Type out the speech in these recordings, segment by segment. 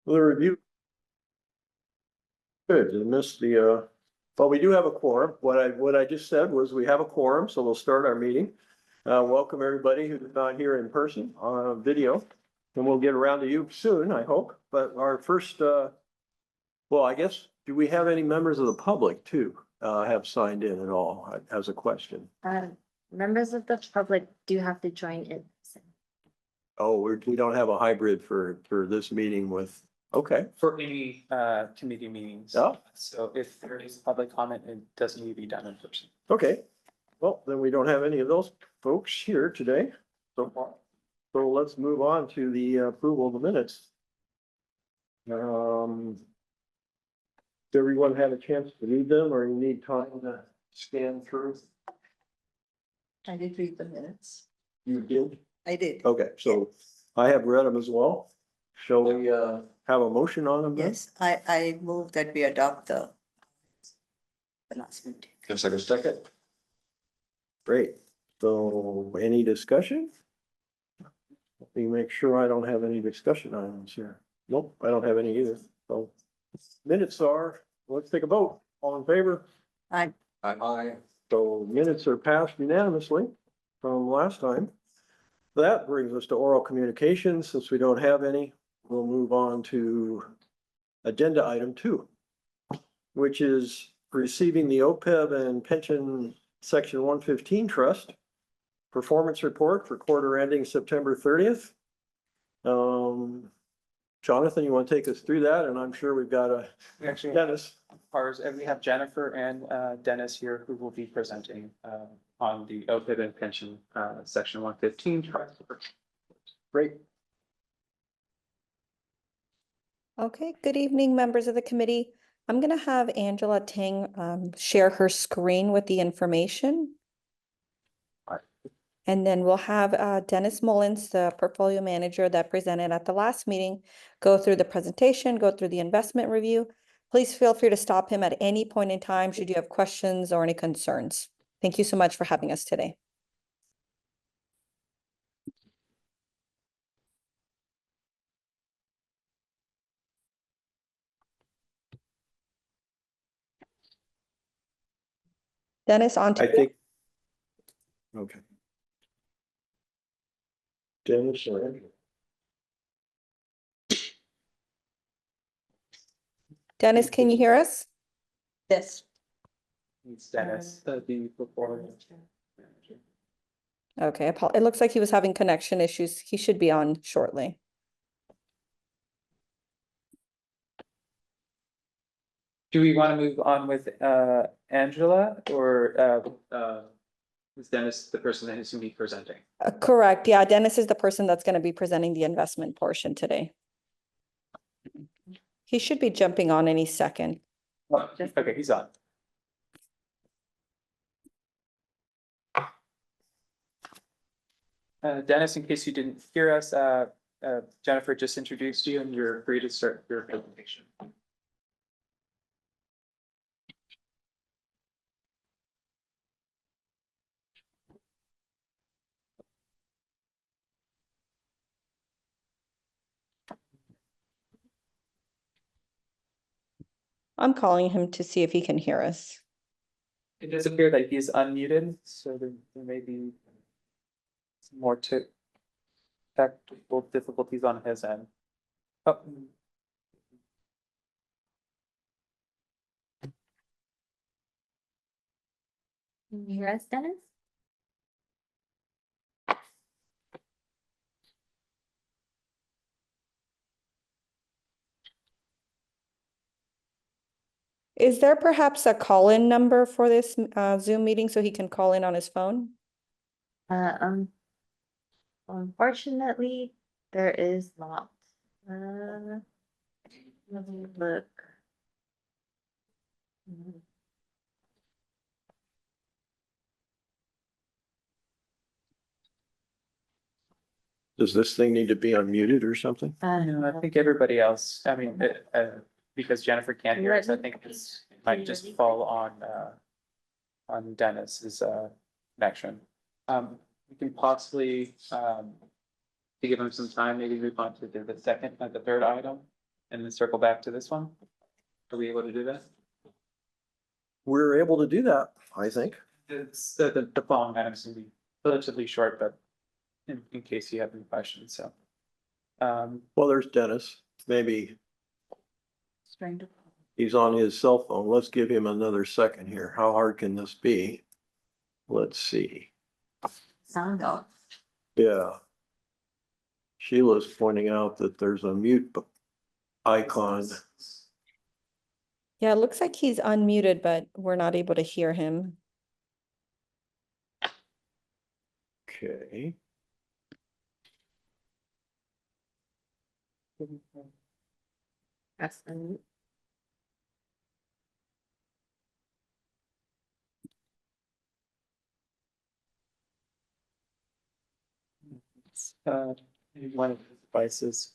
The review. Good, you missed the, well, we do have a quorum. What I just said was we have a quorum, so we'll start our meeting. Welcome everybody who's not here in person on video. And we'll get around to you soon, I hope. But our first, well, I guess, do we have any members of the public too, have signed in at all as a question? Members of the public do have to join in. Oh, we don't have a hybrid for this meeting with, okay. For any committee meetings. Oh. So if there is public comment, it doesn't need to be done in person. Okay, well, then we don't have any of those folks here today so far. So let's move on to the approval of the minutes. Did everyone have a chance to read them or you need time to scan through? I did read the minutes. You did? I did. Okay, so I have read them as well. Shall we have a motion on them? then? Yes, I move that we adopt the last meeting. Just like a second. Great. So any discussion? Let me make sure I don't have any discussion items here. Nope, I don't have any either. So minutes are, let's take a vote. All in favor? Aye. Aye. So minutes are passed unanimously from last time. That brings us to oral communications. Since we don't have any, we'll move on to agenda item 2, which is receiving the OPEB and pension section 115 trust performance report for quarter ending September 30th. Jonathan, you want to take us through that? And I'm sure we've got a We actually, Dennis. we have Jennifer and Dennis here who will be presenting on the OPEB and pension section 115. Great. Okay, good evening, members of the committee. I'm going to have Angela Ting share her screen with the information. And then we'll have Dennis Mullins, the portfolio manager that presented at the last meeting, go through the presentation, go through the investment review. Please feel free to stop him at any point in time should you have questions or any concerns. Thank you so much for having us today. Dennis, on to I you. think. Okay. Dennis, sorry. Dennis, can you hear us? Yes. It's Dennis, the performance. Okay, it looks like he was having connection issues. He should be on shortly. Do we want to move on with Angela or is Dennis the person that is going to be presenting? Correct. Yeah, Dennis is the person that's going to be presenting the investment portion today. He should be jumping on any second. Oh, okay, he's on. Dennis, in case you didn't hear us, Jennifer just introduced you and you're free to start your presentation. I'm calling him to see if he can hear us. It does appear that he's unmuted, so there may be some more technical difficulties on his end. Oh. Can you hear us, Dennis? Is there perhaps a call-in number for this Zoom meeting so he can call in on his phone? Unfortunately, there is not. Let me look. Does this thing need to be unmuted or something? No, I think everybody else, I mean, because Jennifer can't hear us, I think it might just fall on Dennis's connection. We can possibly to give him some time, maybe move on to the third item. and then circle back to this one? Are we able to do that? We're able to do that, I think. It's the following items will be relatively short, but in case you have any questions, so. Well, there's Dennis. Maybe Trying to. he's on his cell phone. Let's give him another second here. How hard can this be? Let's see. Sound off. Yeah. Sheila's pointing out that there's a mute icon. Yeah, it looks like he's unmuted, but we're not able to hear him. Okay. That's Maybe one of the devices.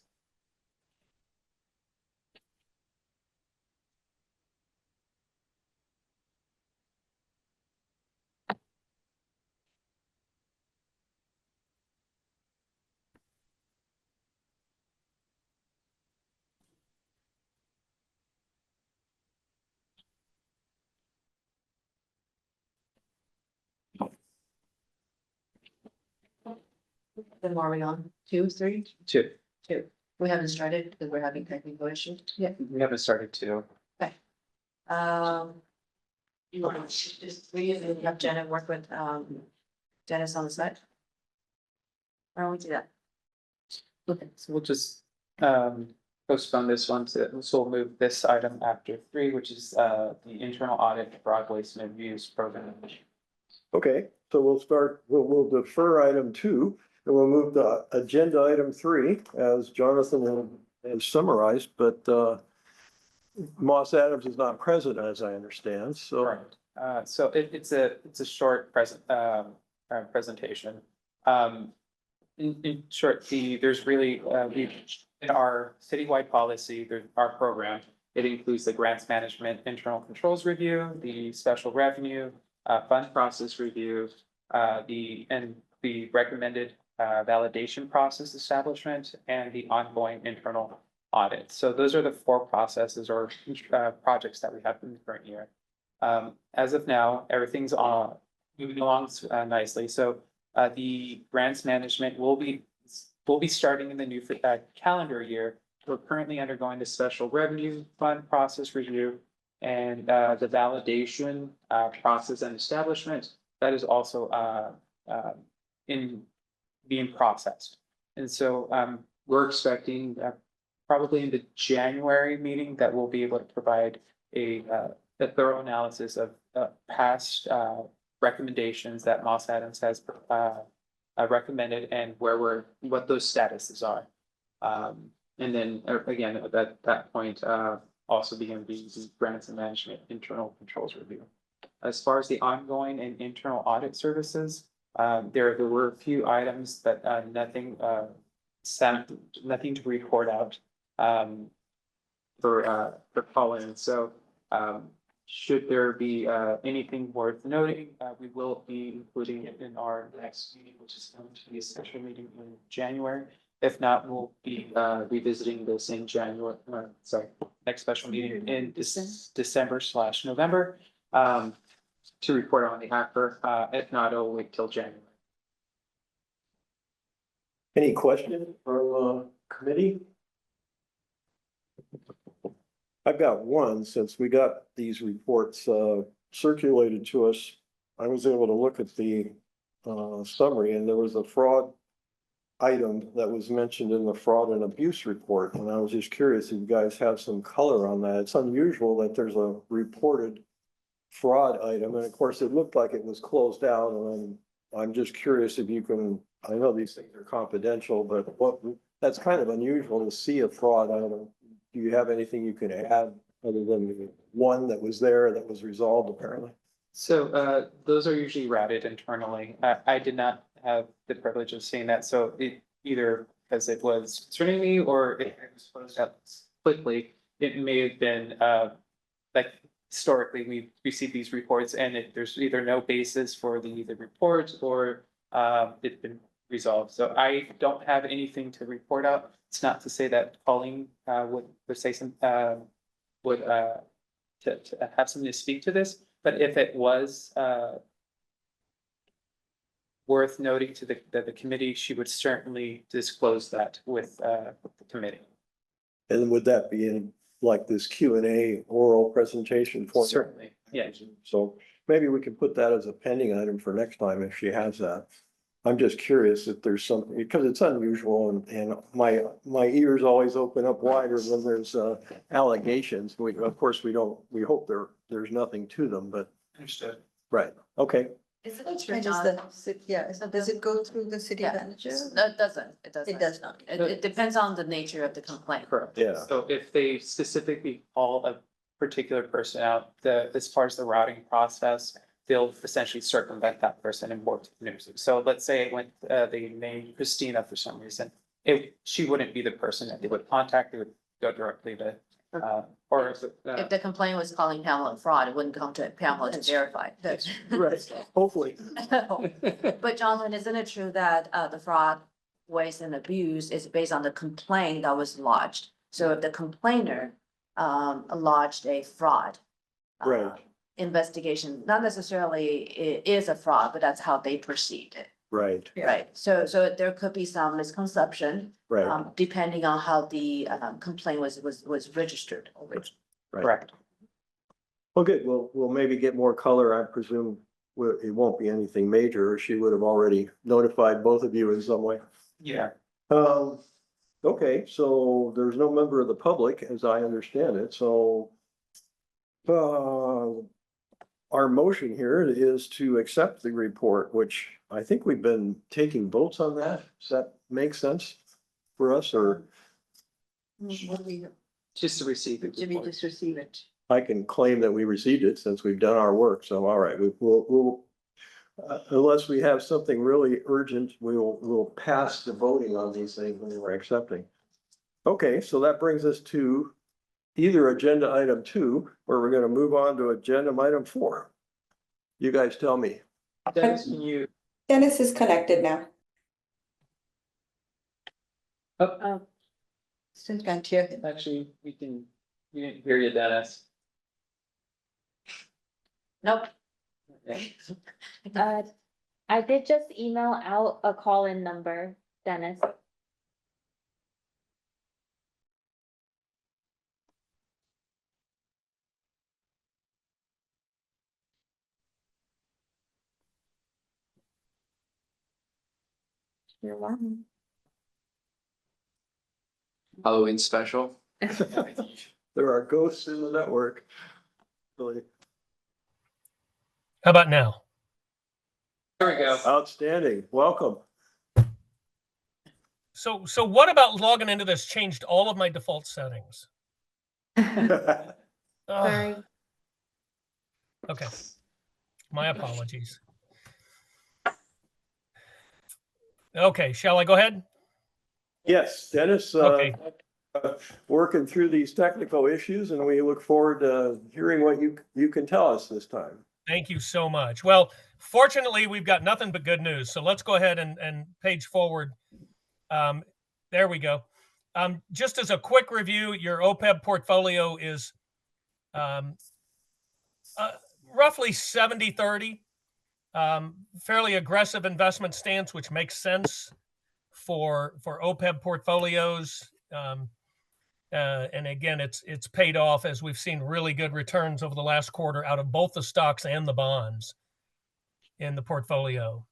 Then are we on 2, 3? Two, 2. We haven't started because we're having technical issues. Yeah. we haven't started two. You want to just have Jenna work with Dennis on the side? Why don't we do that? Okay, so we'll just postpone this one to, so we'll move this item after 3, which is the internal audit broad waste and abuse program. Okay, so we'll defer item 2 and we'll move to agenda item 3 as Jonathan has summarized, but Moss Adams is not present as I understand, so. Right, so it's a short presentation. In short, there's really, in our citywide policy, our program, it includes the grants management internal controls review, the special revenue, fund process review, the recommended validation process establishment, and the ongoing internal audit. So those are the 4 processes or projects that we have in the current year. As of now, everything's moving along nicely. So the grants management will be starting in the new calendar year. We're currently undergoing the special revenue fund process review and the validation process and establishment that is also being processed. And so we're expecting probably in the January meeting that we'll be able to provide a thorough analysis of past recommendations that Moss Adams has recommended and what those statuses are. And then again, at that point, also begin the grants and management internal controls review. As far as the ongoing and internal audit services, there were a few items, but nothing to report out for call-in. So should there be anything worth noting, we will be including it in our next meeting, which is going to be a special meeting in January. If not, we'll be revisiting this in January, next special meeting in December/November to report on the ACR. If not, it'll wait till January. Any questions from committee? I've got one, since we got these reports circulated to us. I was able to look at the summary, and there was a fraud item that was mentioned in the fraud and abuse report, and I was just curious if you guys have some color on that. It's unusual that there's a reported fraud item, and of course, it looked like it was closed out, and I'm just curious if you can, I know these things are confidential, but that's kind of unusual to see a fraud item. Do you have anything you can add other than the one that was there that was resolved apparently? So those are usually routed internally. I did not have the privilege of seeing that, so it either because it was concerning me or it was closed out quickly. It may have been like historically we've received these reports and there's either no basis for the report or it's been resolved. So I don't have anything to report out it's not to say that Colleen would say some would to have something to speak to this, but if it was worth noting to the committee, she would certainly disclose that with the committee. And would that be in like this Q&A oral presentation format? Certainly, yeah. So maybe we can put that as a pending item for next time if she has that. I'm just curious if there's something, because it's unusual and my ears always open up wider when there's allegations. Of course, we hope there's nothing to them, but. Understood. Right, okay. Is it And true, is John? does it go through the city Yeah. manager? No, it doesn't. It does not. It depends on the nature of the complaint. Correct. Yeah. So if they specifically call a particular person out, as far as the routing process, they'll essentially circumvent that person and work with the news. So let's say it went, they named Christina for some reason. She wouldn't be the person that they would contact, they would go directly to, If the complaint was calling Pamela fraud, it wouldn't come to Pamela to verify. Right, hopefully. But Jonathan, isn't it true that the fraud, waste and abuse is based on the complaint that was lodged? So if the complainer lodged a fraud. Right. Investigation, not necessarily it is a fraud, but that's how they perceived it, Right, right? So there could be some misconception, right. depending on how the complaint was registered. Right. correct. Well, good. We'll maybe get more color. I presume it won't be anything major, or she would have already notified both of you in some way. Yeah. Okay, so there's no member of the public, as I understand it, so our motion here is to accept the report, which I think we've been taking votes on that. Does that make sense for us, or Just to receive it. Should we just receive it? I can claim that we received it since we've done our work, so all right, we'll unless we have something really urgent, we'll pass the voting on these things when we're accepting. Okay, so that brings us to either agenda item 2, or we're gonna move on to agenda item 4. You guys tell me. Dennis, can you? Dennis is connected now. Oh, Still can't hear him. actually, we didn't hear you, Dennis. Nope. Okay. I did just email out a call-in number, Dennis. You're welcome. Halloween special. There are ghosts in the network. Really How about now? There we go. outstanding. Welcome. So what about logging into this changed all of my default settings? Ugh. Sorry. Okay. My apologies. Okay, shall I go ahead? Yes, Dennis, Okay. working through these technical issues, and we look forward to hearing what you can tell us this time. Thank you so much. Well, fortunately, we've got nothing but good news. So let's go ahead and page forward. There we go. Just as a quick review, your OPEB portfolio is roughly 70-30. Fairly aggressive investment stance, which makes sense for OPEB portfolios. And again, it's paid off as we've seen really good returns over the last quarter out of both the stocks and the bonds in the portfolio.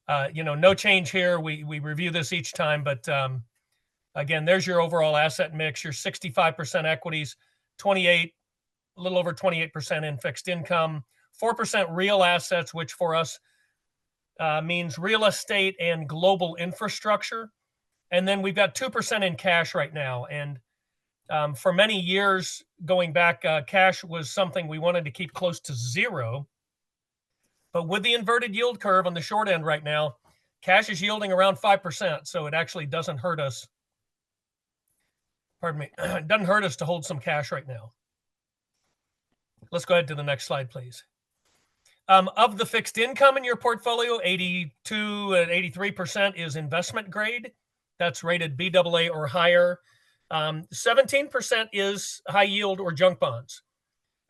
No change here. We review this each time, but again, there's your overall asset mix. Your 65% equities, a little over 28% in fixed income, 4% real assets, which for us means real estate and global infrastructure. And then we've got 2% in cash right now. And for many years going back, cash was something we wanted to keep close to zero. But with the inverted yield curve on the short end right now, cash is yielding around 5%. So it actually doesn't hurt us. Pardon me. It doesn't hurt us to hold some cash right now. Let's go ahead to the next slide, please. Of the fixed income in your portfolio, 82 and 83% is investment grade. That's rated BAA or higher. 17% is high yield or junk bonds.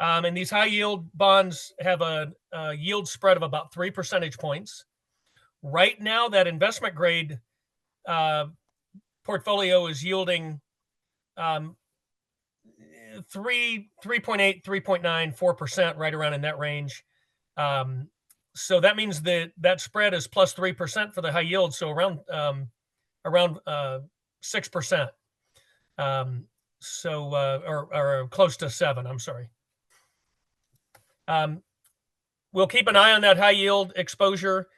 And these high yield bonds have a yield spread of about 3 percentage points. Right now, that investment grade portfolio is yielding 3.8, 3.9, 4%, right around in that range. So that means that spread is plus 3% for the high yield, so around 6%. Or close to 7, I'm sorry. We'll keep an eye on that high yield exposure.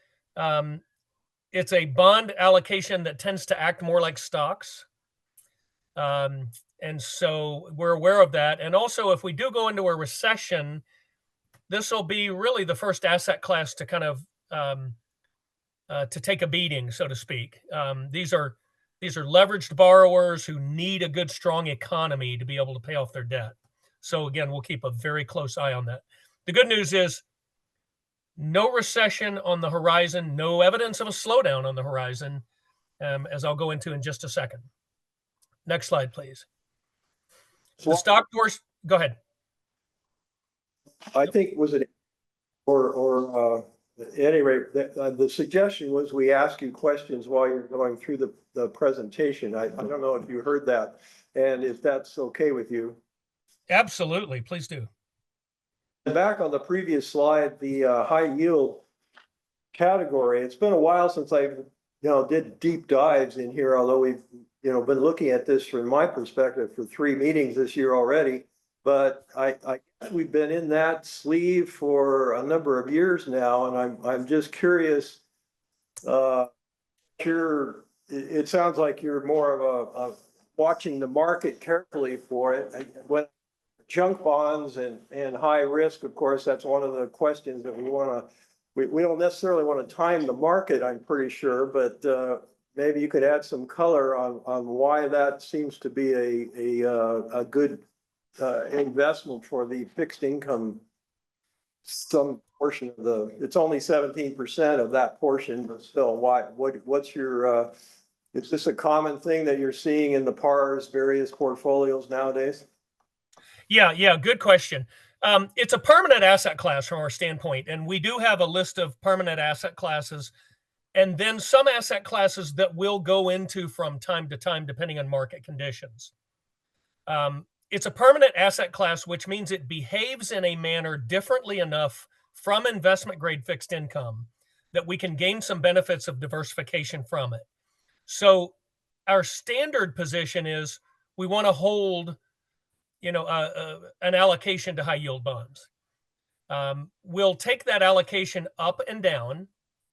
It's a bond allocation that tends to act more like stocks. And so we're aware of that. And also, if we do go into a recession, this will be really the first asset class to kind of to take a beating, so to speak. These are leveraged borrowers who need a good, strong economy to be able to pay off their debt. So again, we'll keep a very close eye on that. The good news is no recession on the horizon, no evidence of a slowdown on the horizon, as I'll go into in just a second. Next slide, please. The stock portion, go ahead. I think was it, or at any rate, the suggestion was we ask you questions while you're going through the presentation. I don't know if you heard that, and if that's okay with you. Absolutely, please do. Back on the previous slide, the high yield category, it's been a while since I did deep dives in here, although we've been looking at this from my perspective for 3 meetings this year already. But I guess we've been in that sleeve for a number of years now, and I'm just curious. It sounds like you're more of a watching the market carefully for it. When junk bonds and high risk, of course, that's one of the questions that we don't necessarily want to time the market, I'm pretty sure, but maybe you could add some color on why that seems to be a good investment for the fixed income. Some portion of it's only 17% of that portion, but still, what's your, is this a common thing that you're seeing in the PAR's various portfolios nowadays? Yeah, good question. It's a permanent asset class from our standpoint, and we do have a list of permanent asset classes, and then some asset classes that we'll go into from time to time, depending on market conditions. It's a permanent asset class, which means it behaves in a manner differently enough from investment grade fixed income that we can gain some benefits of diversification from it. So our standard position is we want to hold an allocation to high yield bonds. We'll take that allocation up and down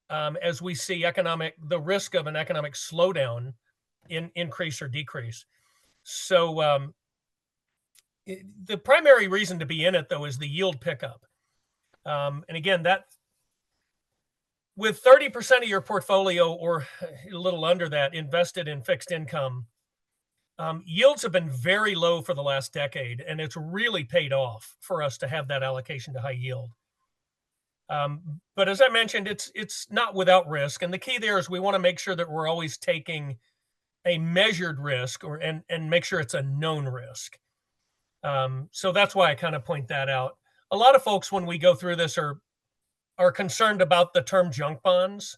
as we see the risk of an economic slowdown increase or decrease. So the primary reason to be in it, though, is the yield pickup. And again, that with 30% of your portfolio or a little under that invested in fixed income, yields have been very low for the last decade, and it's really paid off for us to have that allocation to high yield. But as I mentioned, it's not without risk, and the key there is we want to make sure that we're always taking a measured risk and make sure it's a known risk. So that's why I kind of point that out. A lot of folks, when we go through this, are concerned about the term junk bonds,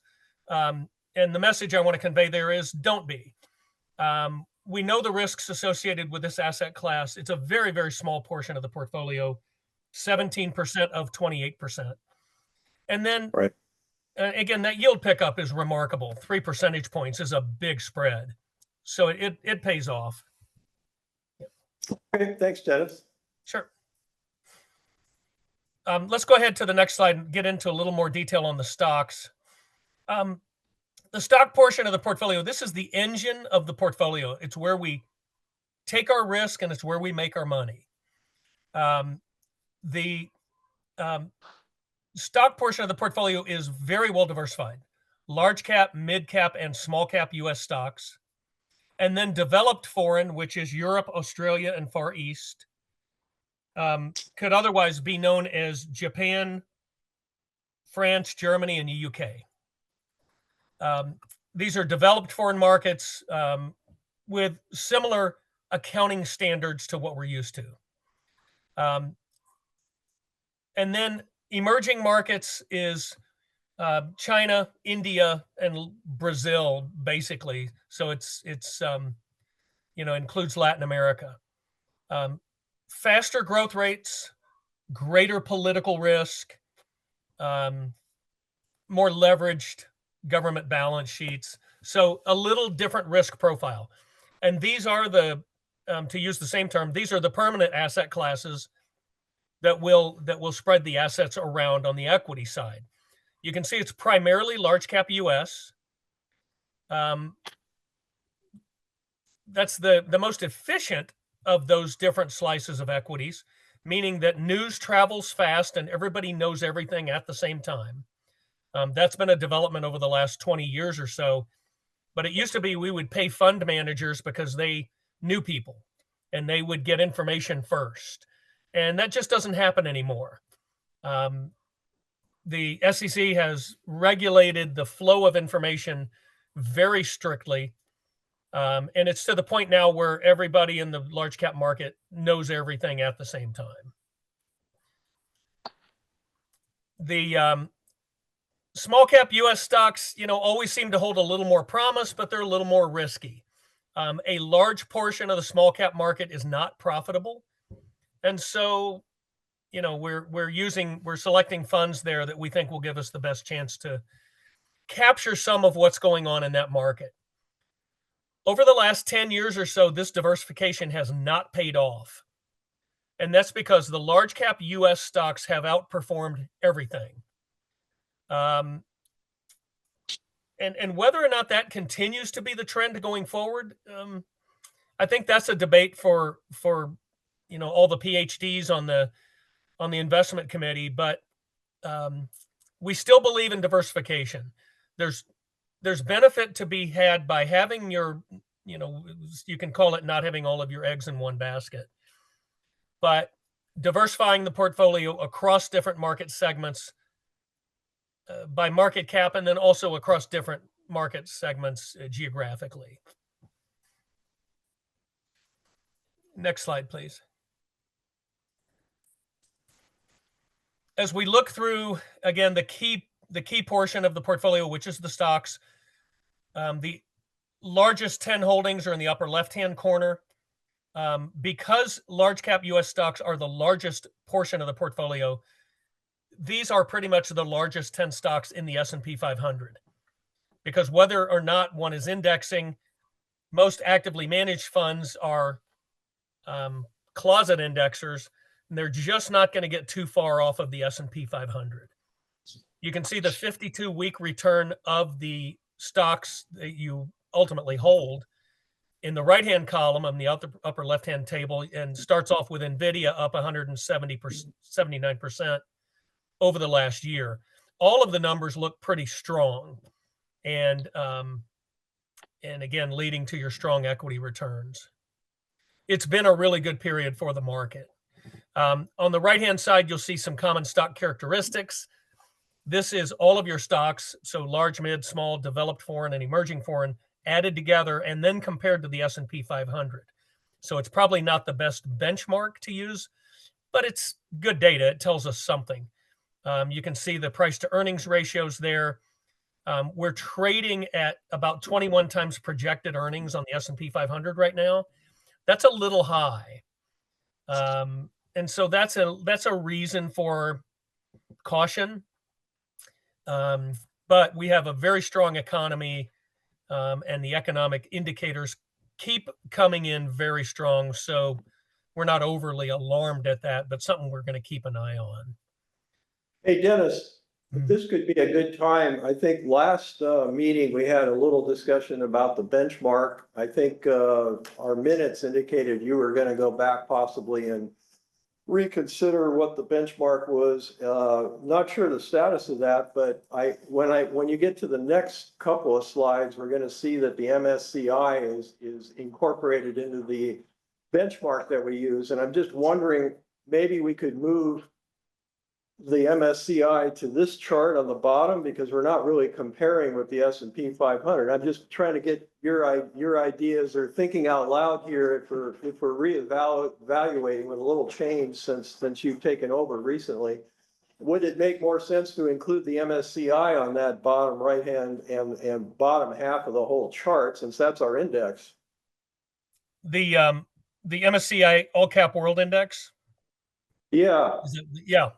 and the message I want to convey there is don't be. We know the risks associated with this asset class. It's a very, very small portion of the portfolio, 17% of 28%. And then, right. Again, that yield pickup is remarkable. 3 percentage points is a big spread. So it pays off. Okay, thanks, Dennis. Sure. Let's go ahead to the next slide and get into a little more detail on the stocks. The stock portion of the portfolio, this is the engine of the portfolio. It's where we take our risk and it's where we make our money. The stock portion of the portfolio is very well diversified. Large cap, mid cap, and small cap US stocks. And then developed foreign, which is Europe, Australia, and Far East. Could otherwise be known as Japan, France, Germany, and the UK. these are developed foreign markets with similar accounting standards to what we're used to. And then emerging markets is China, India, and Brazil, basically. So it's includes Latin America. Faster growth rates, greater political risk, more leveraged government balance sheets. So a little different risk profile. And these are the, to use the same term, these are the permanent asset classes that will spread the assets around on the equity side. You can see it's primarily large cap US. That's the most efficient of those different slices of equities, meaning that news travels fast and everybody knows everything at the same time. That's been a development over the last 20 years or so. But it used to be we would pay fund managers because they knew people and they would get information first. And that just doesn't happen anymore. The SEC has regulated the flow of information very strictly. And it's to the point now where everybody in the large cap market knows everything at the same time. The small cap US stocks, always seem to hold a little more promise, but they're a little more risky. A large portion of the small cap market is not profitable. And so, we're selecting funds there that we think will give us the best chance to capture some of what's going on in that market. Over the last 10 years or so, this diversification has not paid off. And that's because the large cap US stocks have outperformed everything. And whether or not that continues to be the trend going forward, I think that's a debate for all the PhDs on the investment committee. But we still believe in diversification. There's benefit to be had by having your, you can call it not having all of your eggs in one basket, but diversifying the portfolio across different market segments by market cap, and then also across different market segments geographically. Next slide, please. As we look through, again, the key portion of the portfolio, which is the stocks, the largest 10 holdings are in the upper left-hand corner. Because large cap US stocks are the largest portion of the portfolio, these are pretty much the largest 10 stocks in the S&P 500. Because whether or not one is indexing, most actively managed funds are closet indexers, and they're just not going to get too far off of the S&P 500. You can see the 52-week return of the stocks that you ultimately hold in the right-hand column on the upper left-hand table, and starts off with NVIDIA up 179% over the last year. All of the numbers look pretty strong, and again, leading to your strong equity returns. It's been a really good period for the market. On the right-hand side, you'll see some common stock characteristics. This is all of your stocks, so large, mid, small, developed foreign, and emerging foreign, added together and then compared to the S&P 500. So it's probably not the best benchmark to use, but it's good data. It tells us something. You can see the price to earnings ratios there. We're trading at about 21 times projected earnings on the S&P 500 right now. That's a little high. And so that's a reason for caution. But we have a very strong economy, and the economic indicators keep coming in very strong. So we're not overly alarmed at that, but something we're going to keep an eye on. Hey, Dennis, this could be a good time. I think last meeting, we had a little discussion about the benchmark. I think our minutes indicated you were going to go back possibly and reconsider what the benchmark was. Not sure the status of that, but when you get to the next couple of slides, we're going to see that the MSCI is incorporated into the benchmark that we use. And I'm just wondering, maybe we could move the MSCI to this chart on the bottom because we're not really comparing with the S&P 500. I'm just trying to get your ideas or thinking out loud here if we're reevaluating with a little change since you've taken over recently. Would it make more sense to include the MSCI on that bottom right hand and bottom half of the whole chart since that's our index? The MSCI All Cap World Index. Yeah. Yeah.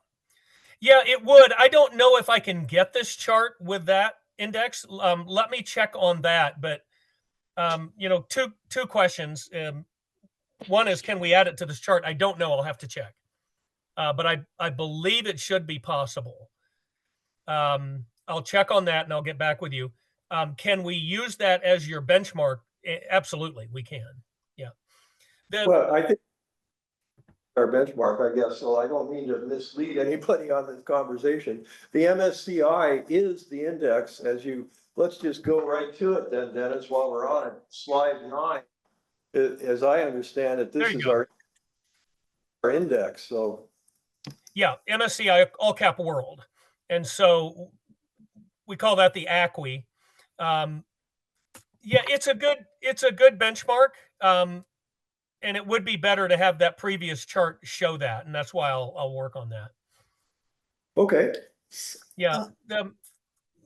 Yeah, it would. I don't know if I can get this chart with that index. Let me check on that. But two questions. One is, can we add it to this chart? I don't know. I'll have to check. But I believe it should be possible. I'll check on that and I'll get back with you. Can we use that as your benchmark? Absolutely, we can. Yeah. Well, I think our benchmark, I guess, so I don't mean to mislead anybody on this conversation. The MSCI is the index let's just go right to it then, Dennis, while we're on it. Slide 9. As I understand it, this is our index, so. Yeah, MSCI All Cap World. And so we call that the ACWI. Yeah, it's a good benchmark. And it would be better to have that previous chart show that. And that's why I'll work on that. Okay. Yeah. The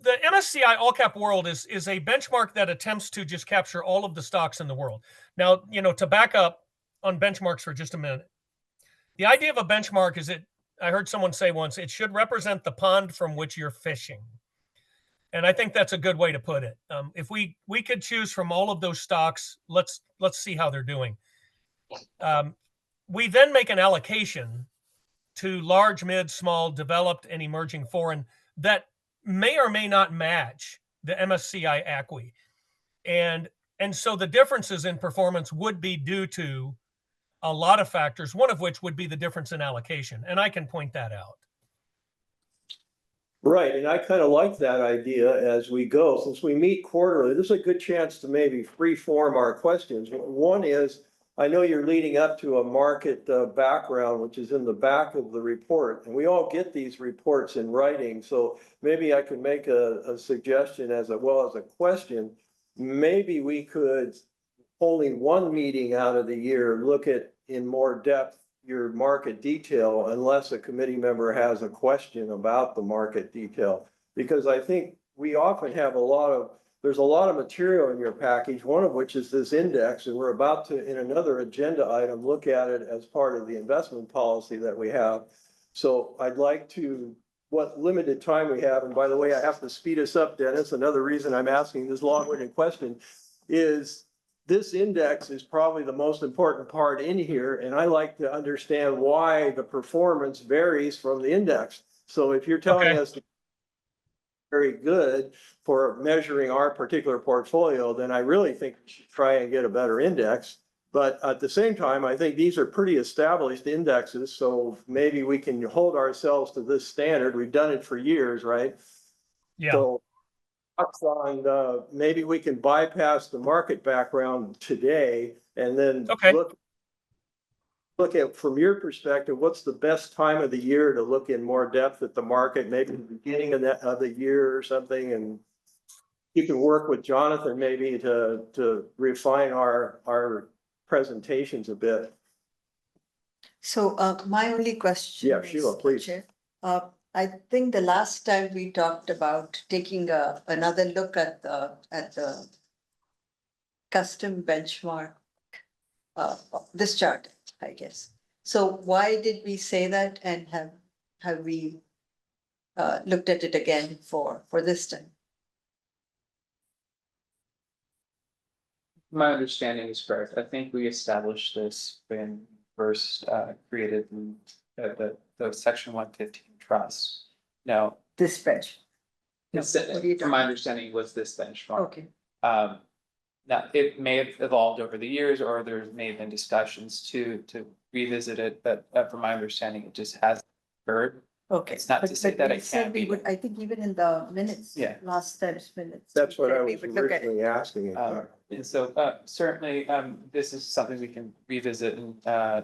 MSCI All Cap World is a benchmark that attempts to just capture all of the stocks in the world. Now, to back up on benchmarks for just a minute, the idea of a benchmark is I heard someone say once, it should represent the pond from which you're fishing. And I think that's a good way to put it. If we could choose from all of those stocks, let's see how they're doing. We then make an allocation to large, mid, small, developed, and emerging foreign that may or may not match the MSCI ACWI. And so the differences in performance would be due to a lot of factors, one of which would be the difference in allocation. And I can point that out. Right, and I kind of like that idea as we go. Since we meet quarterly, this is a good chance to maybe free-form our questions. One is, I know you're leading up to a market background, which is in the back of the report, and we all get these reports in writing. So maybe I could make a suggestion as well as a question. Maybe we could, only one meeting out of the year, look at in more depth your market detail unless a committee member has a question about the market detail. Because I think we often have there's a lot of material in your package, one of which is this index, and we're about to, in another agenda item, look at it as part of the investment policy that we have. So I'd like to, what limited time we have, and by the way, I have to speed us up, Dennis, another reason I'm asking this long-winded question is this index is probably the most important part in here, and I like to understand why the performance varies from the index. So if you're telling us very good for measuring our particular portfolio, then I really think we should try and get a better index. But at the same time, I think these are pretty established indexes, so maybe we can hold ourselves to this standard. We've done it for years, right? Yeah. So on maybe we can bypass the market background today and then look at, from your perspective, what's the best time of the year to look in more depth at the market, maybe the beginning of the year or something, and you can work with Jonathan maybe to refine our presentations a bit. So my only question. Yeah, Sheila, please. Chair, I think the last time we talked about taking another look at the custom benchmark, this chart, I guess. So why did we say that, and have we looked at it again for this time? My understanding is correct. I think we established this when first created the section 115 trust. Now, This bench. from my understanding was this benchmark. Okay. Now, it may have evolved over the years, or there may have been discussions to revisit it, but from my understanding, it just hasn't occurred. Okay. It's not to say that we it said can't we be. would, I think even in the minutes. Yeah. Last time's minutes. That's what I we was would look at it. originally asking. And so certainly, this is something we can revisit and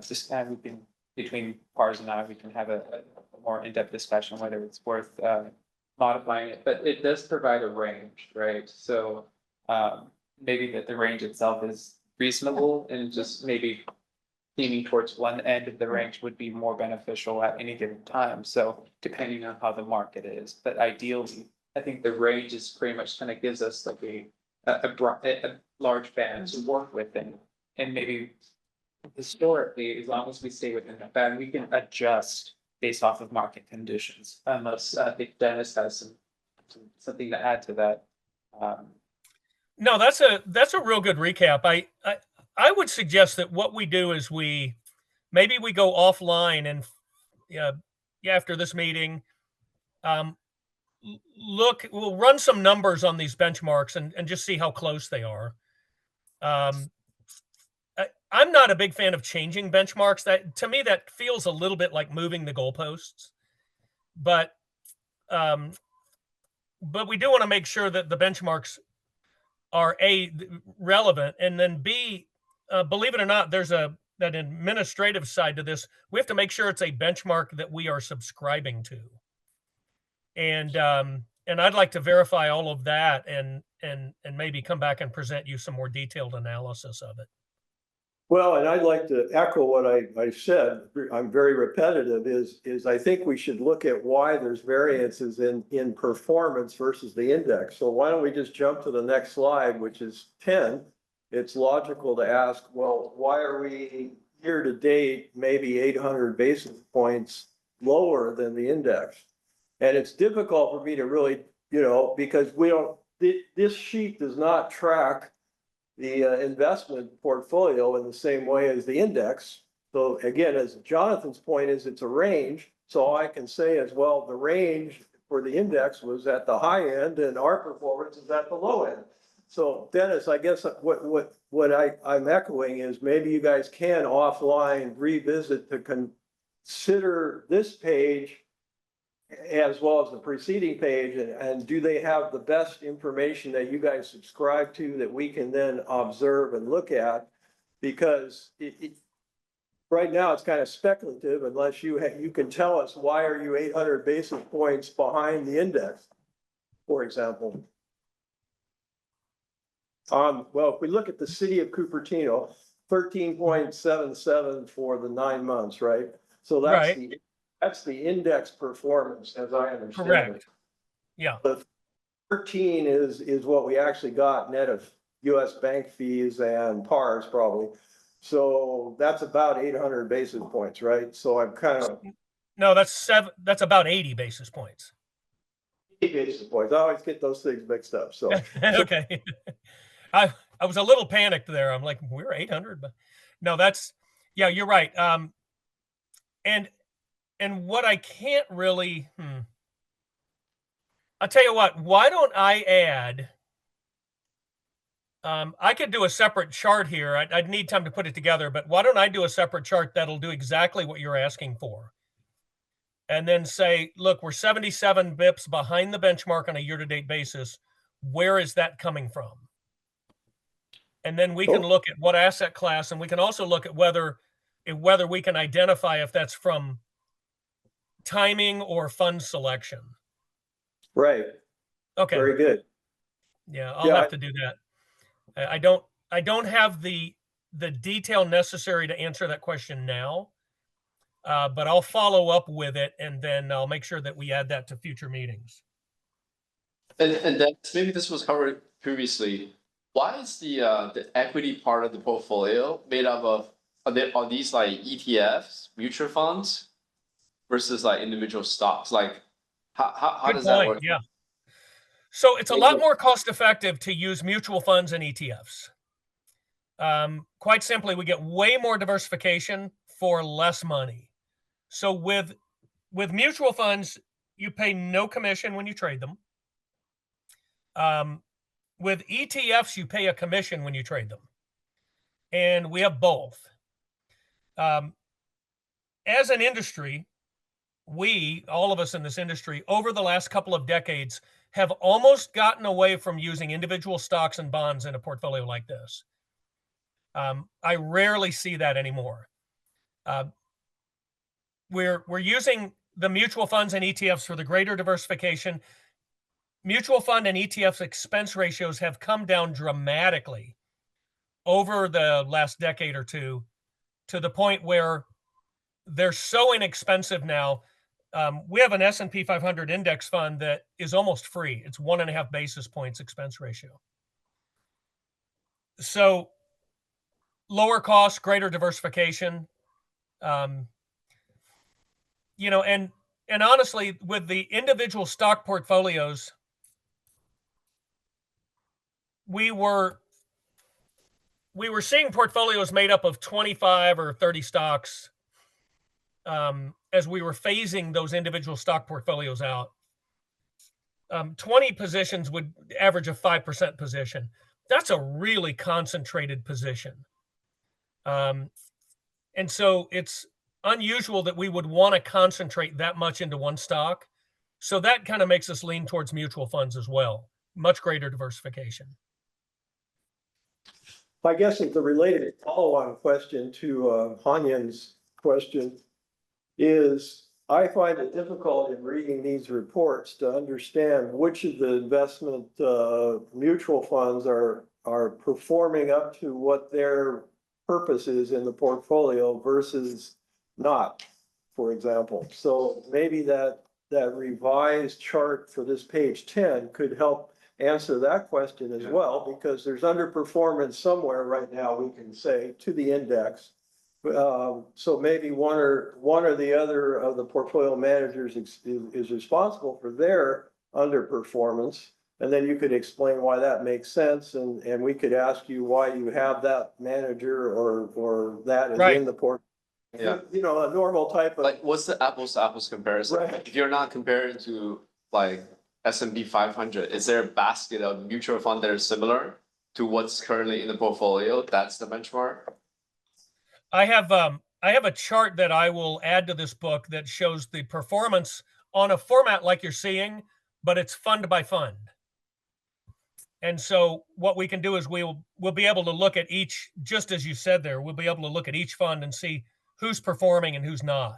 just kind of between Pars and I, we can have a more in-depth discussion, whether it's worth modifying it, but it does provide a range, right? So maybe that the range itself is reasonable and just maybe leaning towards one end of the range would be more beneficial at any given time. So depending on how the market is, but ideally, I think the range is pretty much kind of gives us like a large band to work with, and maybe historically, as long as we stay within that band, we can adjust based off of market conditions. Unless I think Dennis has something to add to that. No, that's a real good recap. I would suggest that what we do is maybe we go offline and after this meeting, we'll run some numbers on these benchmarks and just see how close they are. I'm not a big fan of changing benchmarks. That to me, that feels a little bit like moving the goalposts. But we do want to make sure that the benchmarks are A, relevant, and then B, believe it or not, there's that administrative side to this. We have to make sure it's a benchmark that we are subscribing to. And I'd like to verify all of that and maybe come back and present you some more detailed analysis of it. Well, and I'd like to echo what I said. I'm very repetitive is I think we should look at why there's variances in performance versus the index. So why don't we just jump to the next slide, which is 10. It's logical to ask, well, why are we year to date, maybe 800 basis points lower than the index? And it's difficult for me to really, because this sheet does not track the investment portfolio in the same way as the index. So again, as Jonathan's point is, it's a range. So I can say as well, the range for the index was at the high end and our performance is at the low end. So Dennis, I guess what I'm echoing is maybe you guys can offline revisit to consider this page as well as the preceding page, and do they have the best information that you guys subscribe to that we can then observe and look at? Because right now it's kind of speculative unless you can tell us why are you 800 basis points behind the index, for example. Well, if we look at the city of Cupertino, 13.77 for the 9 months, right? So that's the index performance, as I understand it. Correct. Yeah. The 13 is what we actually got net of US bank fees and PARs probably. So that's about 800 basis points, right? So I'm kind of. No, that's about 80 basis points. 80 basis points. I always get those things mixed up. So okay. I was a little panicked there. I'm like, we're 800, but no, yeah, you're right. And what I can't really, I'll tell you what, why don't I add, I could do a separate chart here. I'd need time to put it together, but why don't I do a separate chart that'll do exactly what you're asking for? And then say, look, we're 77 bips behind the benchmark on a year-to-date basis. Where is that coming from? And then we can look at what asset class, and we can also look at whether we can identify if that's from timing or fund selection. right. Okay. Very good. Yeah, I'll have to do that. I don't have the detail necessary to answer that question now, but I'll follow up with it and then I'll make sure that we add that to future meetings. And then maybe this was covered previously. Why is the equity part of the portfolio made up of are these like ETFs, mutual funds, versus like individual stocks? Like how does that work? Yeah. So it's a lot more cost effective to use mutual funds and ETFs. Quite simply, we get way more diversification for less money. So with mutual funds, you pay no commission when you trade them. With ETFs, you pay a commission when you trade them. And we have both. As an industry, all of us in this industry, over the last couple of decades, have almost gotten away from using individual stocks and bonds in a portfolio like this. I rarely see that anymore. We're using the mutual funds and ETFs for the greater diversification. Mutual fund and ETFs expense ratios have come down dramatically over the last decade or two, to the point where they're so inexpensive now. We have an S&P 500 index fund that is almost free. It's 1.5 basis points expense ratio. So lower cost, greater diversification. You know, and honestly, with the individual stock portfolios, we were seeing portfolios made up of 25 or 30 stocks as we were phasing those individual stock portfolios out. 20 positions would average a 5% position. That's a really concentrated position. And so it's unusual that we would want to concentrate that much into one stock. So that kind of makes us lean towards mutual funds as well. Much greater diversification. I guess it's a related follow-on question to Hanyan's question is, I find it difficult in reading these reports to understand which of the investment mutual funds are performing up to what their purpose is in the portfolio versus not, for example. So maybe that revised chart for this page 10 could help answer that question as well, because there's underperformance somewhere right now, we can say, to the index. So maybe one or the other of the portfolio managers is responsible for their underperformance. And then you could explain why that makes sense, and we could ask you why you have that manager or that is Right. in the port. Yeah. You know, a normal type of. Like, what's the apples to apples comparison? Right. If you're not comparing to like S&P 500, is there a basket of mutual fund that are similar to what's currently in the portfolio? That's the benchmark. I have a chart that I will add to this book that shows the performance on a format like you're seeing, but it's fund by fund. And so what we can do is we'll be able to look at each, just as you said there, we'll be able to look at each fund and see who's performing and who's not.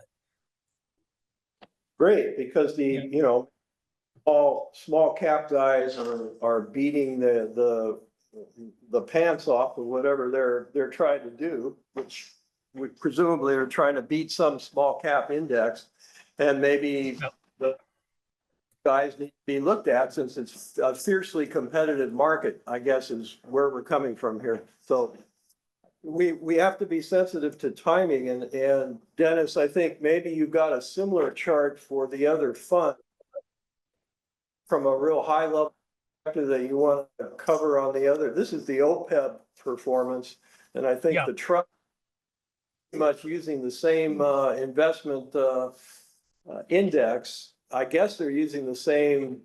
Great, because you know, all small cap guys are beating the pants off of whatever they're trying to do, which we presumably are trying to beat some small cap index. And maybe the guys need to be looked at, since it's a fiercely competitive market, I guess, is where we're coming from here. So we have to be sensitive to timing, and Dennis, I think maybe you've got a similar chart for the other fund from a real high level that you want to cover on the other. This is the OPEB performance, and I think Yeah. the trust much using the same investment index. I guess they're using the same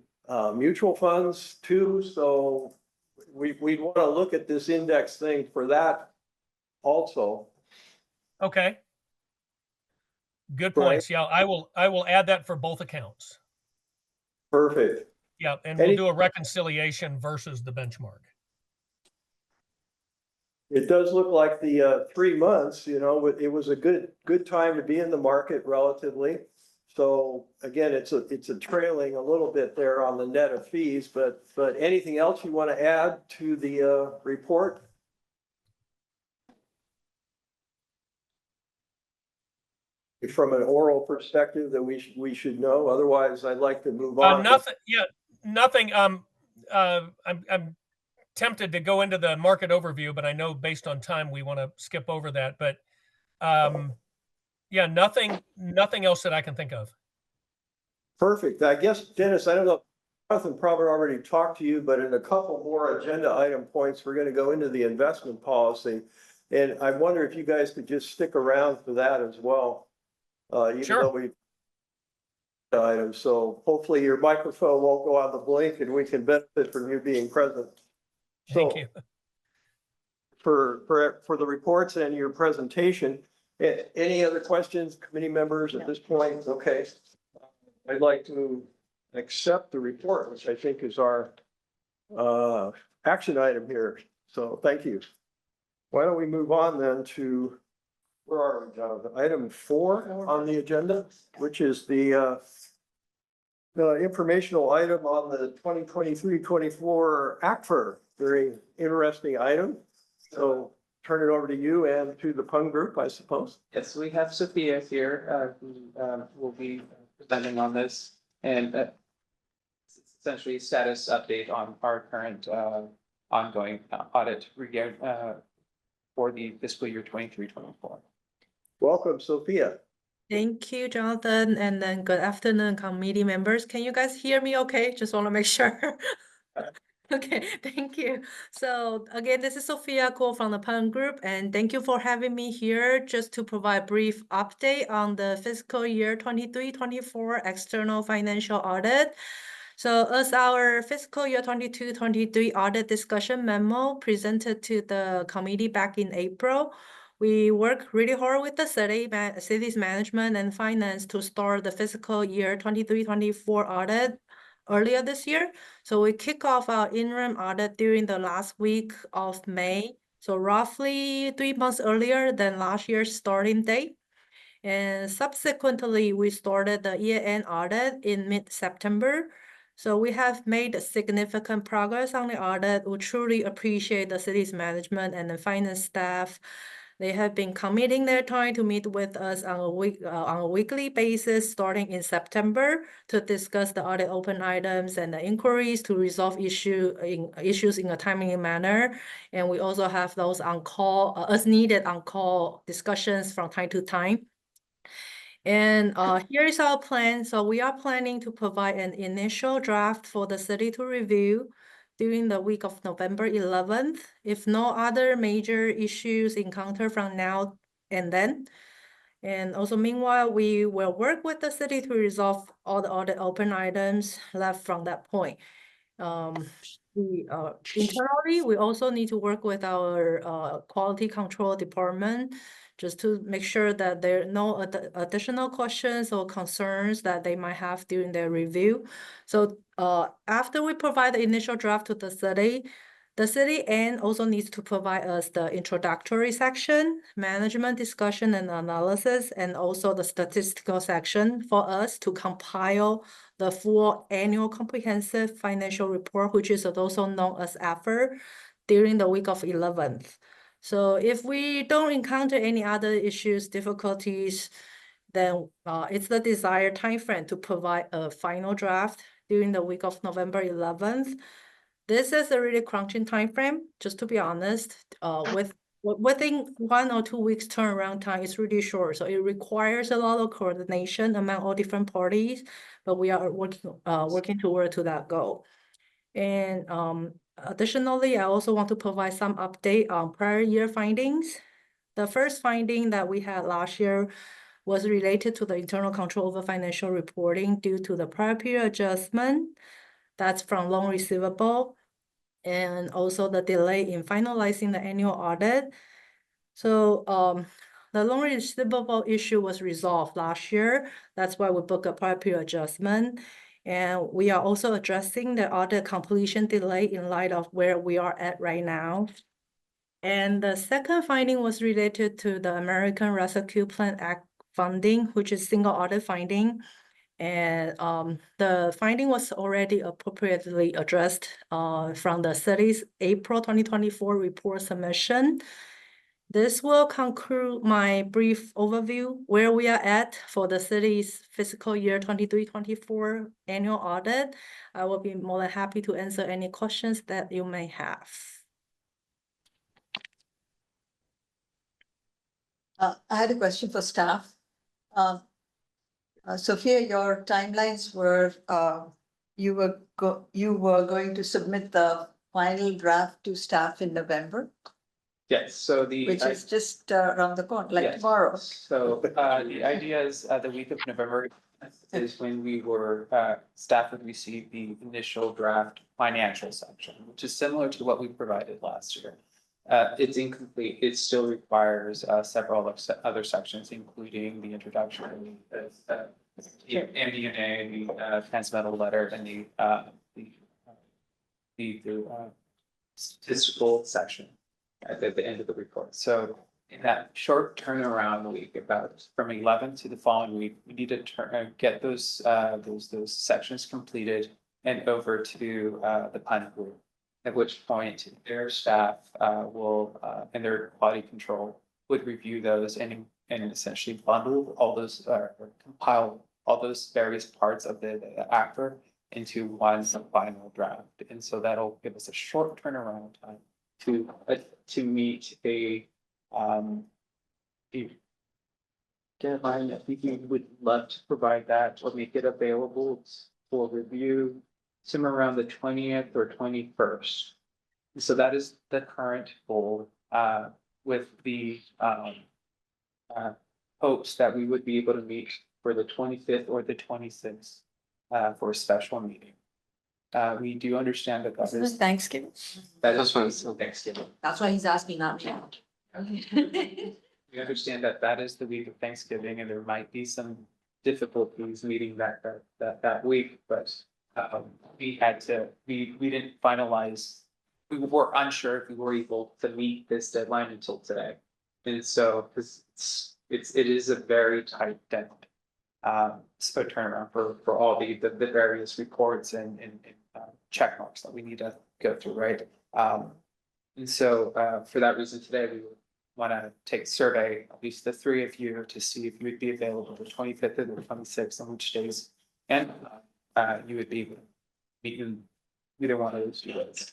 mutual funds too, so we'd want to look at this index thing for that also. Okay. Good Right. points. Yeah, I will add that for both accounts. Perfect. Yeah, and we'll do a reconciliation versus the benchmark. It does look like the 3 months, you know, it was a good time to be in the market relatively. So again, it's a trailing a little bit there on the net of fees, but anything else you want to add to the report? From an oral perspective that we should know, otherwise I'd like to move on. Nothing. Yeah, nothing. I'm tempted to go into the market overview, but I know based on time we want to skip over that. But yeah, nothing else that I can think of. Perfect. I guess, Dennis, I don't know, Jonathan probably already talked to you, but in a couple more agenda item points, we're going to go into the investment policy. And I wonder if you guys could just stick around for that as well. Even Sure. though we items, so hopefully your microphone won't go on the blink and we can benefit from you being present. Thank So, you. For the reports and your presentation, any other questions, committee members at this point? Okay. I'd like to accept the report, which I think is our action item here. So thank you. Why don't we move on then to Where are we, Jonathan? Item 4 on the agenda, which is the informational item on the 2023-24 ACFR. Very interesting item. So turn it over to you and to the PUN group, I suppose. Yes, we have Sophia here, who will be presenting on this, and it's essentially a status update on our current ongoing audit regard for the fiscal year 23-24. Welcome, Sophia. Thank you, Jonathan, and then good afternoon, committee members. Can you guys hear me okay? Just want to make sure. Okay, thank you. So again, this is Sophia Ko from the PUN Group, and thank you for having me here just to provide brief update on the fiscal year 23-24 external financial audit. So as our fiscal year 22-23 audit discussion memo presented to the committee back in April, we work really hard with the city's management and finance to start the fiscal year 23-24 audit earlier this year. So we kick off our interim audit during the last week of May. So roughly 3 months earlier than last year's starting date. And subsequently, we started the year-end audit in mid-September. So we have made significant progress on the audit. We truly appreciate the city's management and the finance staff. They have been committing their time to meet with us on a weekly basis starting in September to discuss the audit open items and the inquiries to resolve issues in a timely manner. And we also have those on call, as needed on call discussions from time to time. And here is our plan. So we are planning to provide an initial draft for the city to review during the week of November 11th, if no other major issues encountered from now and then. And also meanwhile, we will work with the city to resolve all the audit open items left from that point. Internally, we also need to work with our quality control department just to make sure that there are no additional questions or concerns that they might have during their review. So after we provide the initial draft to the city and also needs to provide us the introductory section, management discussion and analysis, and also the statistical section for us to compile the full annual comprehensive financial report, which is also known as AFR, during the week of 11th. So if we don't encounter any other issues, difficulties, then it's the desired timeframe to provide a final draft during the week of November 11th. This is a really crunching timeframe, just to be honest. Within 1 or 2 weeks turnaround time is really short, so it requires a lot of coordination among all different parties, but we are working toward to that goal. And additionally, I also want to provide some update on prior year findings. The first finding that we had last year was related to the internal control over financial reporting due to the prior period adjustment. That's from loan receivable and also the delay in finalizing the annual audit. So the loan receivable issue was resolved last year. That's why we booked a prior period adjustment. And we are also addressing the audit completion delay in light of where we are at right now. And the second finding was related to the American Rescue Plan Act funding, which is single audit finding. And the finding was already appropriately addressed from the city's April 2024 report submission. This will conclude my brief overview where we are at for the city's fiscal year 23-24 annual audit. I will be more than happy to answer any questions that you may have. I had a question for staff. Sophia, your timelines were, you were going to submit the final draft to staff in November, Yes, so which is just around the corner, like Yes. tomorrow. So the idea is the week of November is when staff would receive the initial draft financial section, which is similar to what we provided last year. It's incomplete. It still requires several other sections, including the introduction, the MD&A, the transmittal letter, and the statistical section at the end of the report. So in that short turnaround week, about from 11 to the following week, we need to get those sections completed and over to the PUN group. At which point their staff will and their quality control would review those and essentially bundle all those or compile all those various parts of the ACFR into one final draft. And so that'll give us a short turnaround time to meet a deadline. I think we would love to provide that or make it available for review somewhere around the 20th or 21st. So that is the current goal, with the hopes that we would be able to meet for the 25th or the 26th for a special meeting. We do understand that Isn't it Thanksgiving? that That's is when it's Thanksgiving. That's why he's asking, not me. we understand that that is the week of Thanksgiving, and there might be some difficulties meeting that week, but we didn't finalize. We were unsure if we were able to meet this deadline until today, and so it is a very tight deadline. So turnaround for all the various reports and check marks that we need to go through, right? And so for that reason today, we would want to take survey, at least the three of you, to see if you would be available the 25th and the 26th, on which days, and you would be meeting either one of those two days.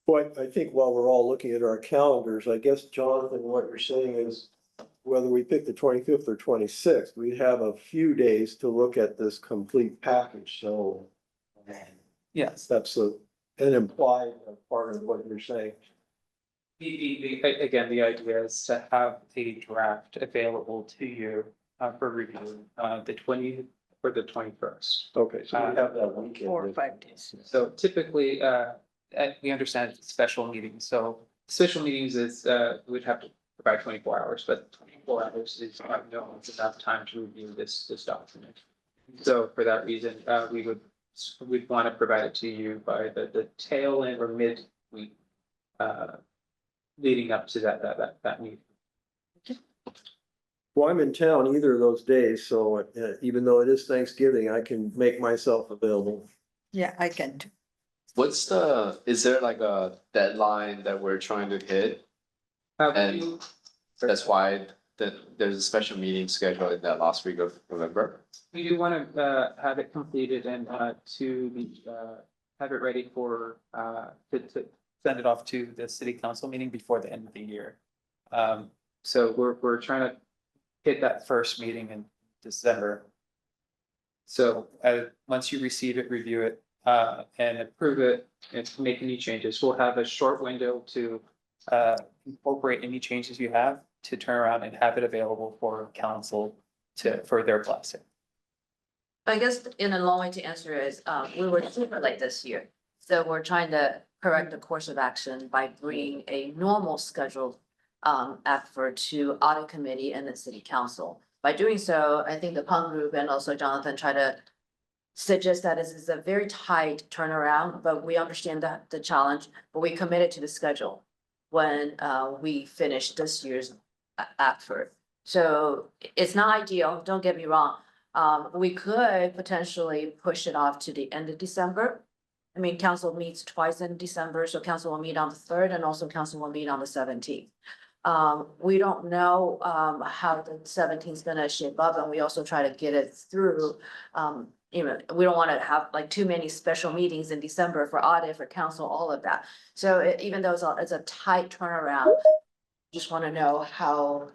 Well, I think while we're all looking at our calendars, I guess, Jonathan, what you're saying is whether we pick the 25th or 26th, we have a few days to look at this complete package, so. Yes. That's an implied part of what you're saying. Again, the idea is to have a draft available to you for review, the 20th or the 21st. Okay, so we have that weekend. 4 or 5 days. So typically, we understand it's a special meeting, so special meetings is, we'd have to provide 24 hours, but 24 hours is it's enough time to review this document. So for that reason, we'd want to provide it to you by the tail end or mid-week leading up to that meeting. Well, I'm in town either of those days, so even though it is Thanksgiving, I can make myself available. Yeah, I can too. Is there like a deadline that we're trying to hit? And that's why there's a special meeting scheduled in that last week of November. We do want to have it completed and have it ready for to send it off to the city council meeting before the end of the year. So we're trying to hit that first meeting in December. So once you receive it, review it and approve it and make any changes, we'll have a short window to incorporate any changes you have to turn around and have it available for council for their blessing. I guess in a long way to answer is, we were super late this year. So we're trying to correct the course of action by bringing a normal scheduled effort to Audit Committee and the City Council. By doing so, I think the PUN group and also Jonathan try to suggest that this is a very tight turnaround, but we understand the challenge, but we committed to the schedule when we finish this year's effort. So it's not ideal, don't get me wrong. We could potentially push it off to the end of December. I mean, council meets twice in December, so council will meet on the 3rd and also council will meet on the 17th. We don't know how the 17th is gonna shape up, and we also try to get it through. We don't want to have like too many special meetings in December for audit, for council, all of that. So even though it's a tight turnaround, just want to know how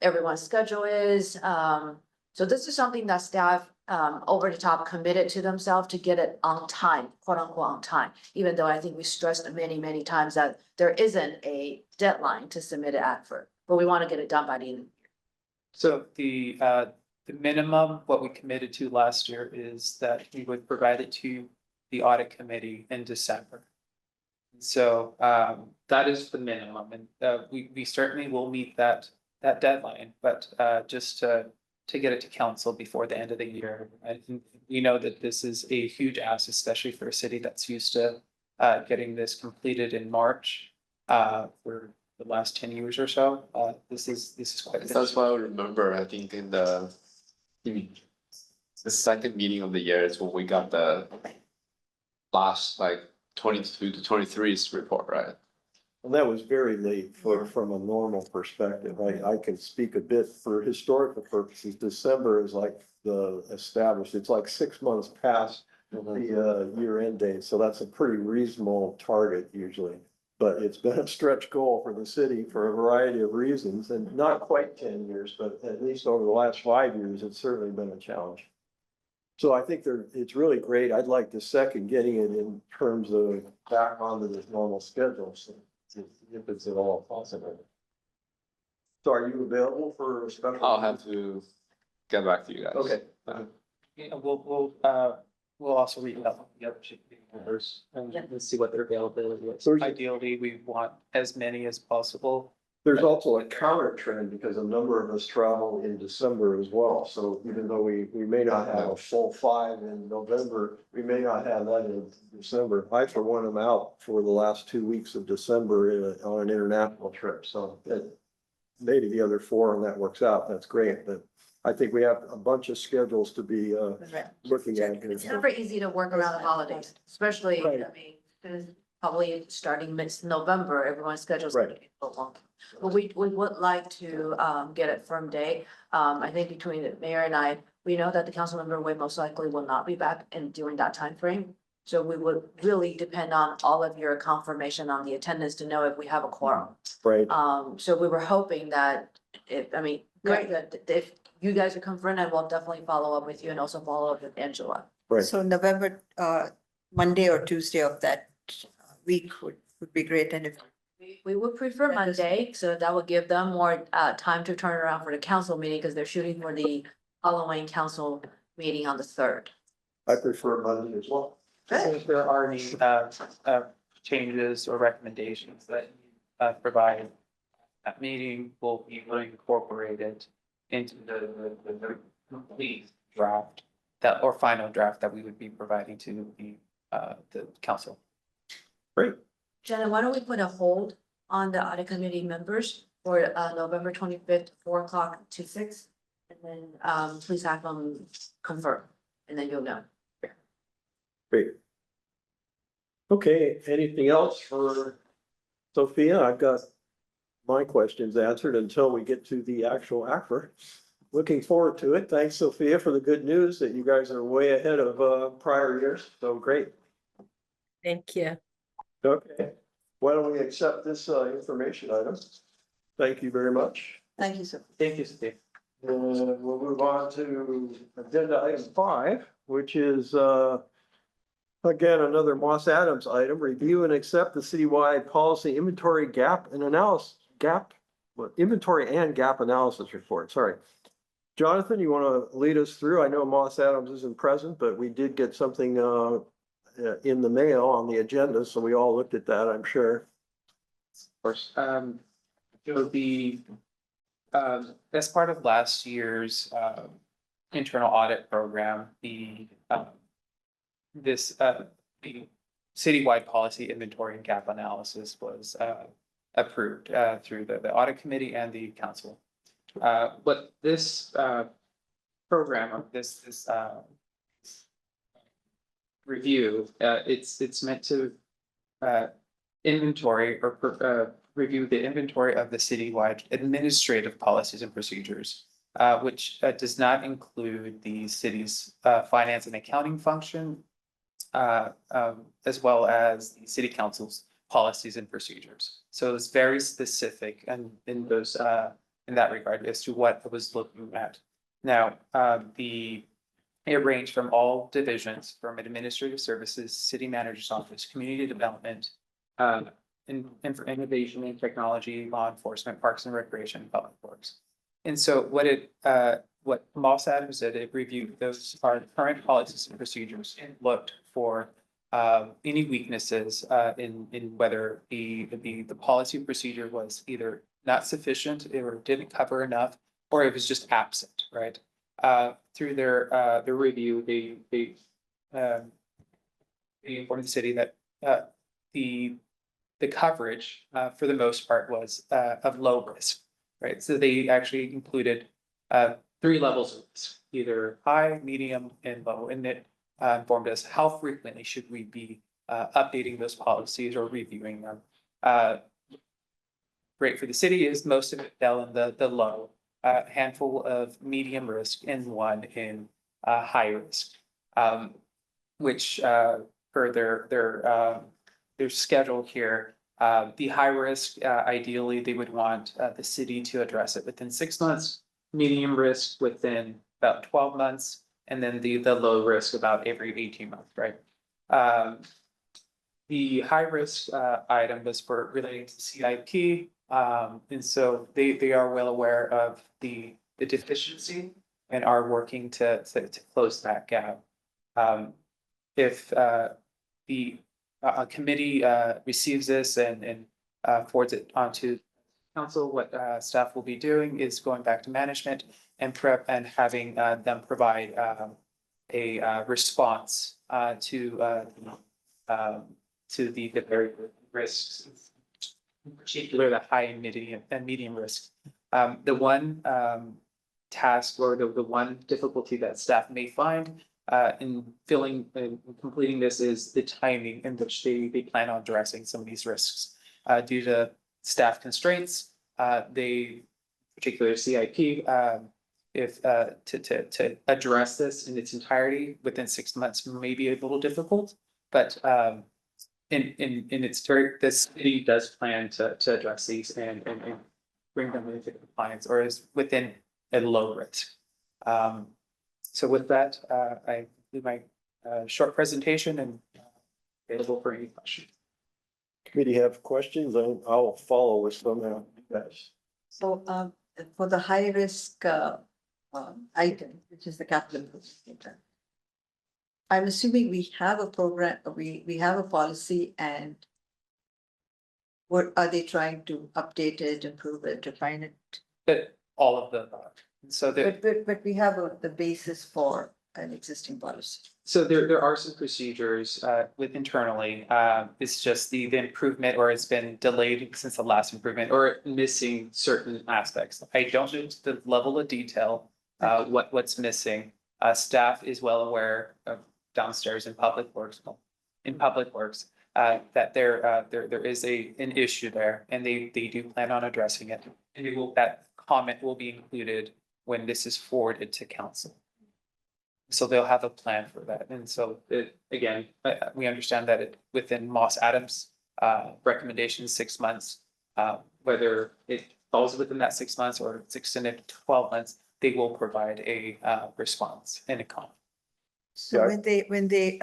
everyone's schedule is. So this is something that staff over the top committed to themselves to get it on time, quote unquote on time. Even though I think we stressed many times that there isn't a deadline to submit an effort, but we want to get it done by the end of the year. So the minimum, what we committed to last year is that we would provide it to the audit committee in December. So that is the minimum, and we certainly will meet that deadline, but just to get it to council before the end of the year. And we know that this is a huge ask, especially for a city that's used to getting this completed in March. We're the last 10 years or so. This is quite. a bit. That's what I remember, I think in the second meeting of the year is when we got the last like 22 to 23's report, right? And that was very late from a normal perspective. I can speak a bit for historical purposes. December is like the established, it's like 6 months past the year end date. So that's a pretty reasonable target usually. But it's been a stretch goal for the city for a variety of reasons and not quite 10 years, but at least over the last 5 years, it's certainly been a challenge. So I think it's really great. I'd like to second getting it in terms of back onto this normal schedule. So if it's at all possible. So are you available for a special? I'll have to get back to you guys. Okay. Yeah, we'll also read out the other members and let's see what their availability is. There's- Ideally, we want as many as possible. There's also a counter trend because a number of us travel in December as well. So even though we may not have a full 5 in November, we may not have that in December. I, for one, am out for the last 2 weeks of December on an international trip. So maybe the other 4 and that works out. That's great. But I think we have a bunch of schedules to be looking at here. It's never easy to work around the holidays, especially, Right. I mean, because probably starting mid-November, everyone's schedule's gonna Right. be so long. But we would like to get a firm date. I think between the mayor and I, we know that the council member will most likely will not be back in during that time frame. So we would really depend on all of your confirmation on the attendance to know if we have a quorum. Right. So we were hoping that great, that if you guys are confirmed, I will definitely follow up with you and also follow up with Angela. Right. So November, Monday or Tuesday of that week would be great, and if. We would prefer That is- Monday, so that would give them more time to turn around for the council meeting, because they're shooting for the Halloween council meeting on the 3rd. I prefer Monday as well. If there are any changes or recommendations that you provide that meeting, will be incorporated into the complete draft that or final draft that we would be providing to the council. Great. Jenna, why don't we put a hold on the audit committee members for November 25th, 4 o'clock to 6? And then please have them confirm, and then you'll know. Great. Okay, anything else for Sophia? I've got my questions answered until we get to the actual ACFR. Looking forward to it. Thanks, Sophia, for the good news that you guys are way ahead of prior years. So great. Thank you. Okay, why don't we accept this information item? Thank you very much. Thank you, sir. Thank you, Steve. And we'll move on to agenda item 5, which is again, another Moss Adams item, review and accept the citywide policy inventory inventory and gap analysis report. Sorry. Jonathan, you want to lead us through? I know Moss Adams isn't present, but we did get something in the mail on the agenda, so we all looked at that, I'm sure. Of course, it would be, as part of last year's, internal audit program, the citywide policy inventory and gap analysis was, approved, through the audit committee and the council. But this, program of this review, it's meant to inventory or review the inventory of the citywide administrative policies and procedures, which does not include the city's finance and accounting function, as well as the city council's policies and procedures. So it's very specific and in those in that regard as to what I was looking at. Now, it ranged from all divisions, from administrative services, city manager's office, community development, and for innovation and technology, law enforcement, parks and recreation, and public works. And so what Moss Adams did, it reviewed those our current policies and procedures and looked for any weaknesses in whether the policy procedure was either not sufficient or didn't cover enough, or it was just absent, right? Through their review, they informed the city that the the coverage, for the most part was, of low risk, right? So they actually included, 3 levels of risk, either high, medium, and low, and it, informed us how frequently should we be, updating those policies or reviewing them. Great for the city is most of it fell in the low, handful of medium risk and 1 in, high risk. Which, for their schedule here, the high risk, ideally, they would want, the city to address it within 6 months, medium risk within about 12 months, and then the low risk about every 18 months, right? The high risk, item was for relating to CIP, and so they are well aware of the deficiency and are working to close that gap. If the committee receives this and forwards it onto council, what staff will be doing is going back to management and prep and having them provide a response to the very risks, in particular the high and medium risk. The one task or the one difficulty that staff may find in completing this is the timing in which they plan on addressing some of these risks. Due to staff constraints, they, particularly CIP, if to address this in its entirety within 6 months may be a little difficult, but in its turn, this city does plan to address these and bring them into compliance or is within a low risk. So with that, I do my short presentation and available for any questions. Committee have questions? I'll follow with some, guys. So, for the high risk, item, which is the capital improvement. I'm assuming we have a program, we have a policy, and what are they trying to update it, improve it, refine it? But all of the above. So But we have the basis for an existing policy. so there are some procedures with internally. It's just the improvement or it's been delayed since the last improvement or missing certain aspects. I don't know the level of detail, what's missing. Staff is well aware of downstairs in public works, that there is an issue there and they do plan on addressing it. And that comment will be included when this is forwarded to council. So they'll have a plan for that. And so again, we understand that within Moss Adams recommendation 6 months, whether it falls within that 6 months or it's extended to 12 months, they will provide a response and a comment. So when they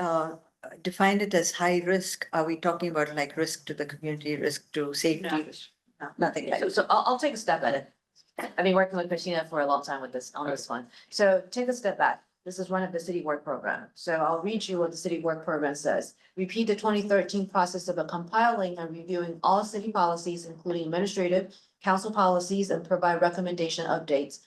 define it as high risk, are we talking about like risk to the community, risk to safety? No, nothing like that. So I'll take a step at it. I've been working with Christina for a long time with this, on this one. So take a step back. This is one of the city work program. So I'll read you what the city work program says. Repeat the 2013 process of compiling and reviewing all city policies, including administrative, council policies, and provide recommendation updates.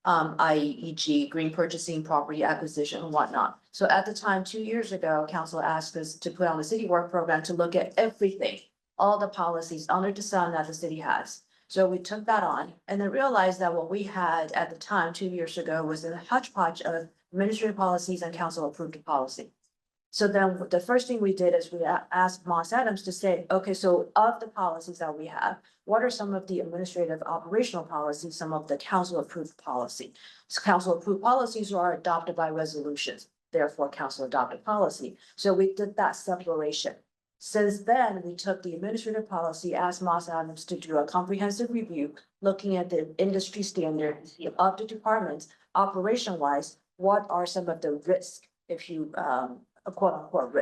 i.e. green purchasing, property acquisition, and whatnot. So at the time, 2 years ago, council asked us to put on the city work program to look at everything, all the policies under the sun that the city has. So we took that on and then realized that what we had at the time, 2 years ago, was a hodgepodge of administrative policies and council approved policy. So then the first thing we did is we asked Moss Adams to say, okay, so of the policies that we have, what are some of the administrative operational policies, some of the council approved policy? So council approved policies are adopted by resolutions, therefore council adopted policy. So we did that separation. Since then, we took the administrative policy, asked Moss Adams to do a comprehensive review, looking at the industry standards of the departments, operation wise, what are some of the risks, if you, a quote unquote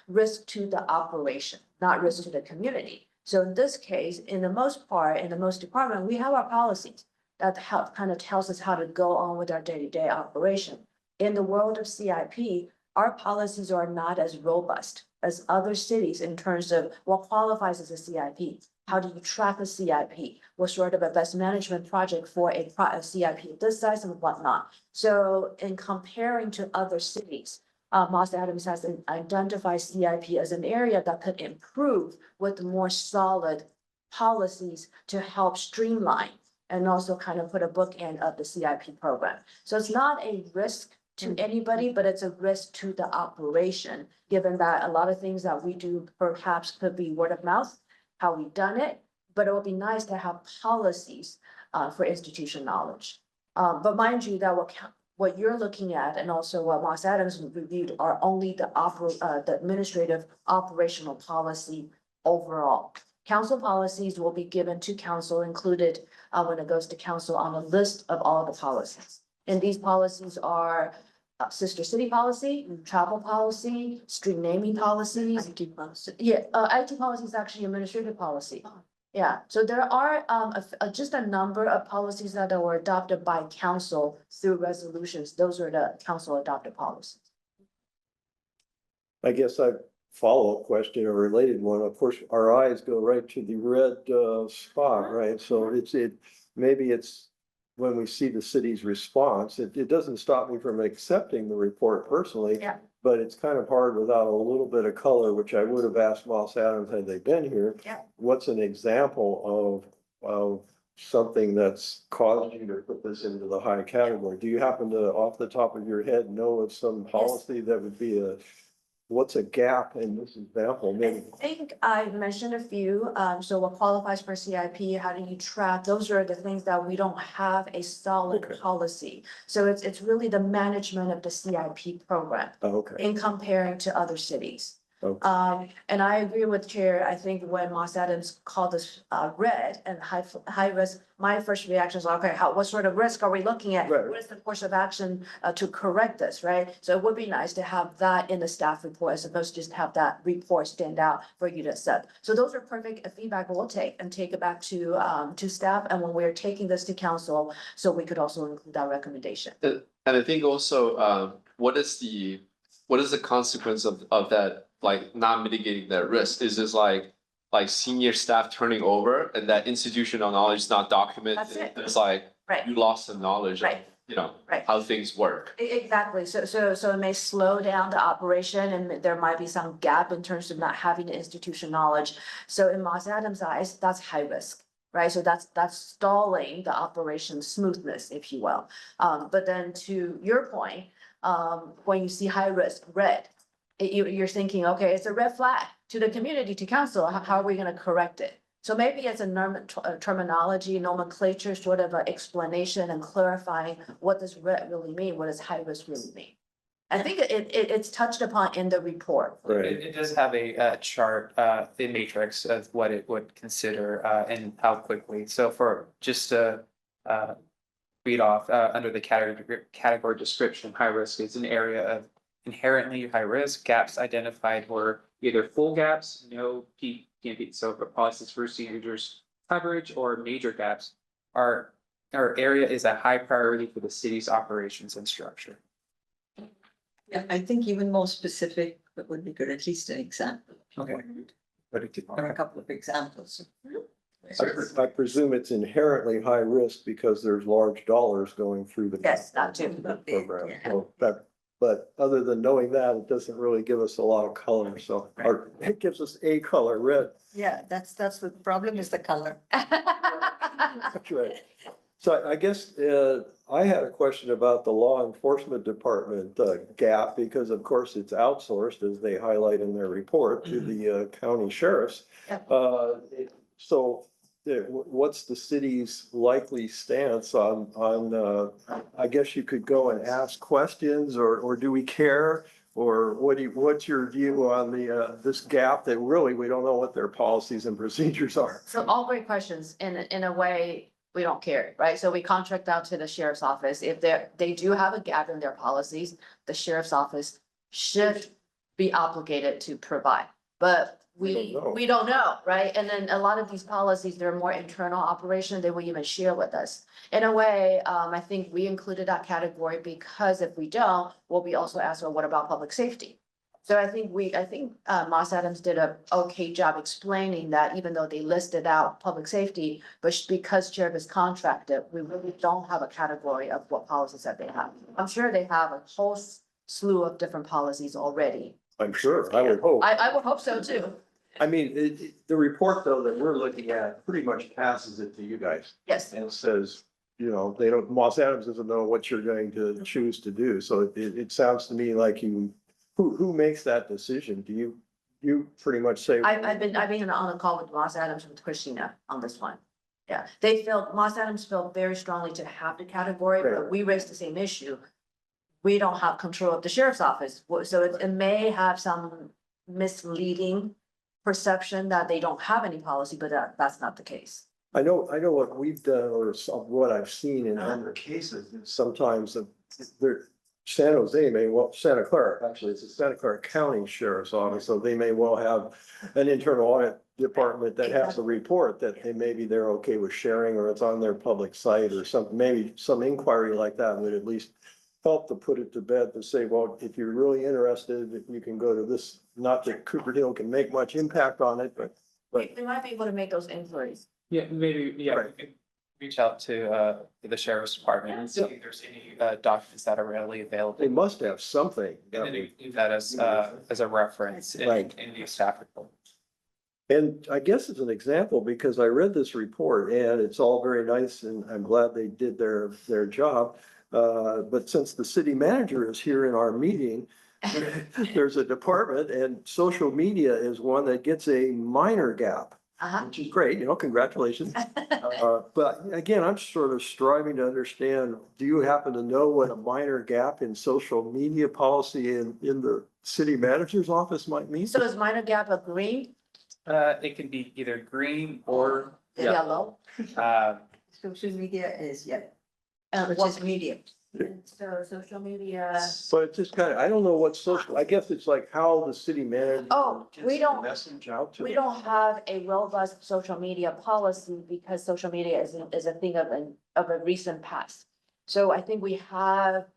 risk to the operation, not risk to the community. So in this case, in the most part, in the most department, we have our policies that help kind of tells us how to go on with our day-to-day operation. In the world of CIP, our policies are not as robust as other cities in terms of what qualifies as a CIP. How do you track a CIP? What sort of a best management project for a CIP this size and whatnot? So in comparing to other cities, Moss Adams has identified CIP as an area that could improve with more solid policies to help streamline and also kind of put a bookend of the CIP program. So it's not a risk to anybody, but it's a risk to the operation, given that a lot of things that we do perhaps could be word of mouth, how we've done it, but it would be nice to have policies for institution knowledge. But mind you, that what you're looking at and also what Moss Adams reviewed are only the administrative operational policy overall. Council policies will be given to council, included when it goes to council on a list of all the policies. And these policies are sister city policy, travel policy, street naming policies. IT policy. Yeah, IT policy is actually administrative policy. Yeah, so there are just a number of policies that were adopted by council through resolutions. Those are the council adopted policies. I guess I follow-up question, a related one. Of course, our eyes go right to the red spot, right? So maybe it's when we see the city's response, it doesn't stop me from accepting the report personally. Yeah. But it's kind of hard without a little bit of color, which I would have asked Moss Adams had they been here. Yeah. What's an example of something that's caused you to put this into the high category? Do you happen to, off the top of your head, know of some policy that would be what's a gap in this example? Maybe. I think I mentioned a few, so what qualifies for CIP, how do you track? Those are the things that we don't have a solid Okay. policy. So it's really the management of the CIP program Oh, okay. in comparing to other cities. Okay. And I agree with Chair. I think when Moss Adams called this red and high risk, my first reaction is, okay, what sort of risk are we looking at? Right. What is the course of action to correct this, right? So it would be nice to have that in the staff report as opposed to just have that report stand out for you to accept. So those are perfect feedback we'll take and take it back to staff. And when we're taking this to council, so we could also include that recommendation. And I think also, what is the consequence of that, like not mitigating that risk? Is this like senior staff turning over and that institutional knowledge is not documented? That's it. It's like Right. you lost the knowledge of, Right. Right. how things work. Exactly. So it may slow down the operation and there might be some gap in terms of not having the institution knowledge. So in Moss Adams' eyes, that's high risk, right? So that's stalling the operation smoothness, if you will. But then to your point, when you see high risk red, you're thinking, okay, it's a red flag to the community, to council. How are we going to correct it? So maybe it's a terminology, nomenclature, sort of an explanation and clarifying what does red really mean? What does high risk really mean? I think it's touched upon in the report. Right. It does have a chart, the matrix of what it would consider, and how quickly. So for just to, read off, under the category description, high risk is an area of inherently high risk. Gaps identified were either full gaps, no PMP, so for policies, procedures, coverage, or major gaps. Our area is a high priority for the city's operations and structure. Yeah, I think even more specific, but would be good, at least an example. Okay. Or a couple of examples. I presume it's inherently high risk because there's large dollars going through the. Yes, that too. Program. Yeah. So but other than knowing that, it doesn't really give us a lot of color. So, or it gives us a color, red. Yeah, that's the problem is the color. That's right. So I guess I had a question about the law enforcement department gap, because of course it's outsourced, as they highlight in their report, to the county sheriffs. Yep. So what's the city's likely stance on I guess you could go and ask questions, or do we care? Or what's your view on this gap that really we don't know what their policies and procedures are? So all great questions. In a way, we don't care, right? So we contract out to the sheriff's office. If they do have a gap in their policies, the sheriff's office should be obligated to provide. But we don't know, right? And then a lot of these policies, they're more internal operation, they will even share with us. In a way, I think we included that category because if we don't, we'll be also asked, well, what about public safety? So I think Moss Adams did a okay job explaining that even though they listed out public safety, but because sheriff is contracted, we really don't have a category of what policies that they have. I'm sure they have a whole slew of different policies already. I'm sure, I would hope. I would hope so too. I mean, the report though that we're looking at pretty much passes it to you guys Yes. and says, you know, they don't, Moss Adams doesn't know what you're going to choose to do. So it sounds to me like who makes that decision? Do you pretty much say? I've been on a call with Moss Adams and with Christina on this one. Yeah, Moss Adams felt very strongly to have the category, Right. but we raised the same issue. We don't have control of the sheriff's office, so it may have some misleading perception that they don't have any policy, but that's not the case. I know what we've done or what I've seen in other cases, is sometimes they're San Jose Santa Clara, actually, it's the Santa Clara County Sheriff's Office, so they may well have an internal audit department that has a report that maybe they're okay with sharing, or it's on their public site or something, maybe some inquiry like that would at least help to put it to bed to say, well, if you're really interested, you can go to this, not that Cupertino can make much impact on it, but. They might be able to make those inquiries. Yeah, maybe, yeah, Right. we could reach out to the sheriff's department and see if there's any documents that are readily available. They must have something. And then we leave that as a reference Right. in the staff report. And I guess it's an example, because I read this report and it's all very nice and I'm glad they did their job. But since the city manager is here in our meeting, there's a department and social media is one that gets a minor gap, which is great, you know, congratulations. But again, I'm sort of striving to understand, do you happen to know what a minor gap in social media policy in the city manager's office might mean? So is minor gap a green, It can be either green or yellow? Social media is, yeah, which What- is medium. So social media. But it's just kind of, I don't know what social, I guess it's like how the city manager. Oh, we gets the don't- Message out to. We them. don't have a robust social media policy because social media is a thing of a recent past. So I think we have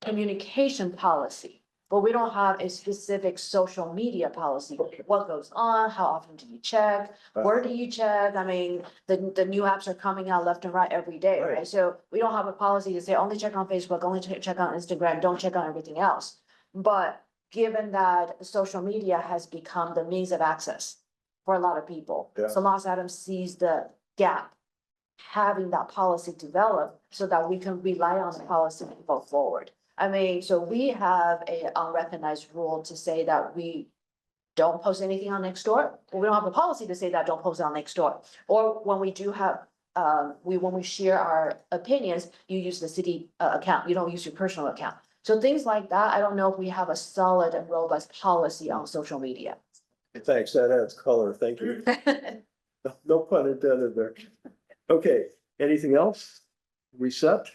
communication policy, but we don't have a specific social media policy. What goes on? How often do you check? Where do you check? I mean, the new apps are coming out left and right every day, Right. right? So we don't have a policy to say only check on Facebook, only check on Instagram, don't check on everything else. But given that social media has become the means of access for a lot of people. Yeah. So Los Adams sees the gap, having that policy develop so that we can rely on the policy to go forward. I mean, so we have a unrecognized rule to say that we don't post anything on Nextdoor. But we don't have a policy to say that don't post it on Nextdoor. Or when we do have, when we share our opinions, you use the city account, you don't use your personal account. So things like that, I don't know if we have a solid and robust policy on social media. Thanks, that adds color, thank you. No pun intended there. Okay, anything else? We set?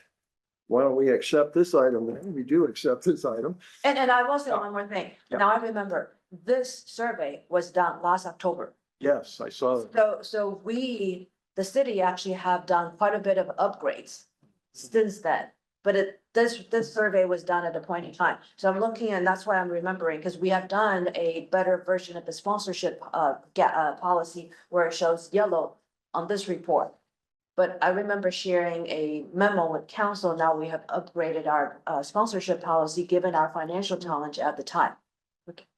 Why don't we accept this item? Then we do accept this item. And I will say one more thing. Yeah. Now I remember, this survey was done last October. Yes, I saw that. So we, the city actually have done quite a bit of upgrades since then. But this survey was done at a point in time. So I'm looking, and that's why I'm remembering, because we have done a better version of the sponsorship policy where it shows yellow on this report. But I remember sharing a memo with council. Now we have upgraded our sponsorship policy, given our financial challenge at the time.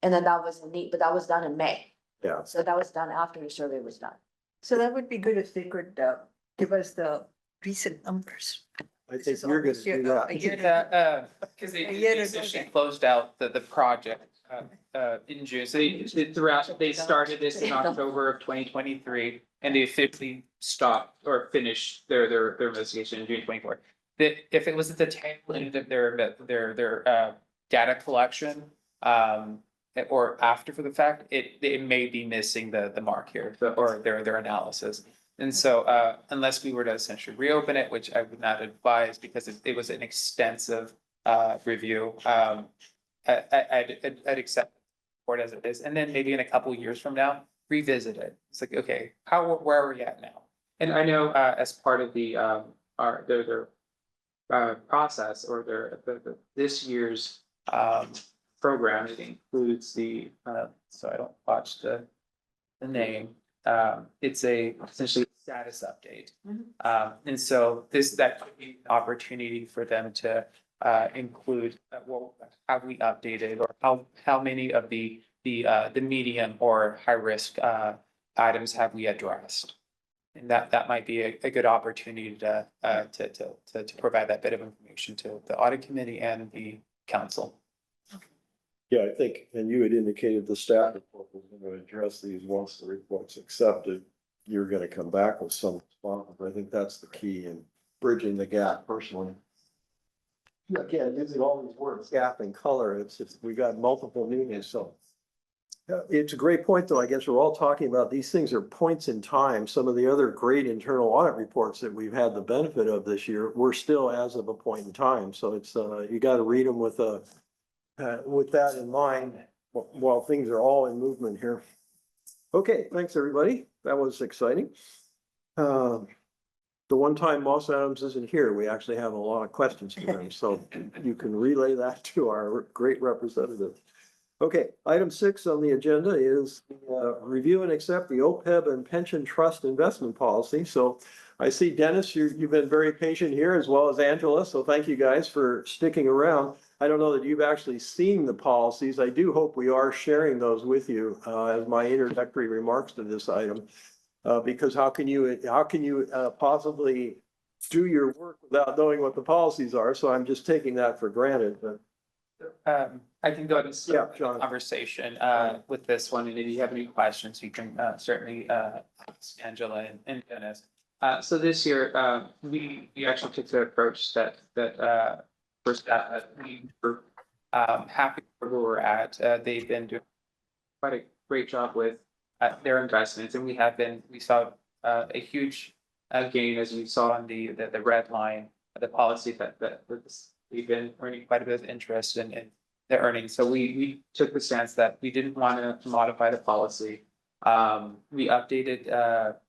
And then that was neat, but that was done in May. Yeah. So that was done after the survey was done. So that would be good if they could give us the recent numbers. I This think is you're gonna almost do a that. year. Yeah, because they A year ago, essentially okay. closed out the project in June. So they started this in October of 2023 and they officially stopped or finished their investigation in June 24. That if it was at the tail end of their data collection, or after for the fact, it may be missing the mark here, or their analysis. And so, unless we were to essentially reopen it, which I would not advise because it was an extensive review, I'd accept it as it is, and then maybe in a couple of years from now, revisit it. It's like, okay, where are we at now? And I know, as part of their process or this year's program, it includes so I don't watch the name. It's essentially a status update. And so that could be an opportunity for them to include, well, have we updated or how many of the medium or high risk items have we addressed? And that might be a good opportunity to provide that bit of information to the audit committee and the council. Yeah, I think, and you had indicated the staff report was going to address these once the report's accepted. You're going to come back with some response. I think that's the key in bridging the gap personally. Again, using all these words, gap and color, it's we got multiple meanings, so. It's a great point, though. I guess we're all talking about these things are points in time. Some of the other great internal audit reports that we've had the benefit of this year, we're still as of a point in time. So it's, you got to read them with that in mind while things are all in movement here. Okay, thanks, everybody. That was exciting. The one time Moss Adams isn't here, we actually have a lot of questions for him, so you can relay that to our great representative. Okay, item 6 on the agenda is review and accept the OPEB and pension trust investment policy. So I see Dennis, you've been very patient here, as well as Angela. So thank you guys for sticking around. I don't know that you've actually seen the policies. I do hope we are sharing those with you as my introductory remarks to this item. Because how can you possibly do your work without knowing what the policies are? So I'm just taking that for granted, but. I can go ahead and start Yeah, John. the conversation with this one, and if you have any questions, you can certainly ask Angela and Dennis. So this year, we actually took the approach that first we were happy where we're at. They've been doing quite a great job with their investments, and we saw a huge gain, as you saw on the red line, the policy that we've been earning quite a bit of interest in the earnings. So we took the stance that we didn't want to modify the policy. We updated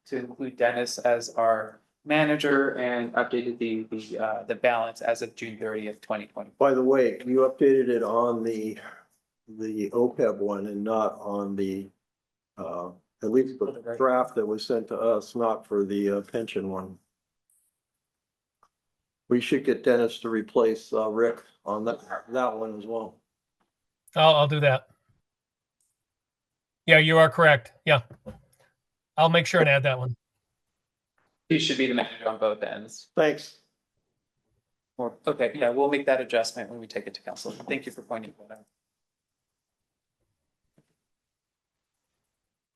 to include Dennis as our manager and updated the balance as of June 30th, 2020. By the way, you updated it on the OPEB one and not on the at least the draft that was sent to us, not for the pension one. We should get Dennis to replace Rick on that one as well. I'll do that. Yeah, you are correct. Yeah. I'll make sure and add that one. He should be the manager on both ends. Thanks. Okay, yeah, we'll make that adjustment when we take it to council. Thank you for pointing that out.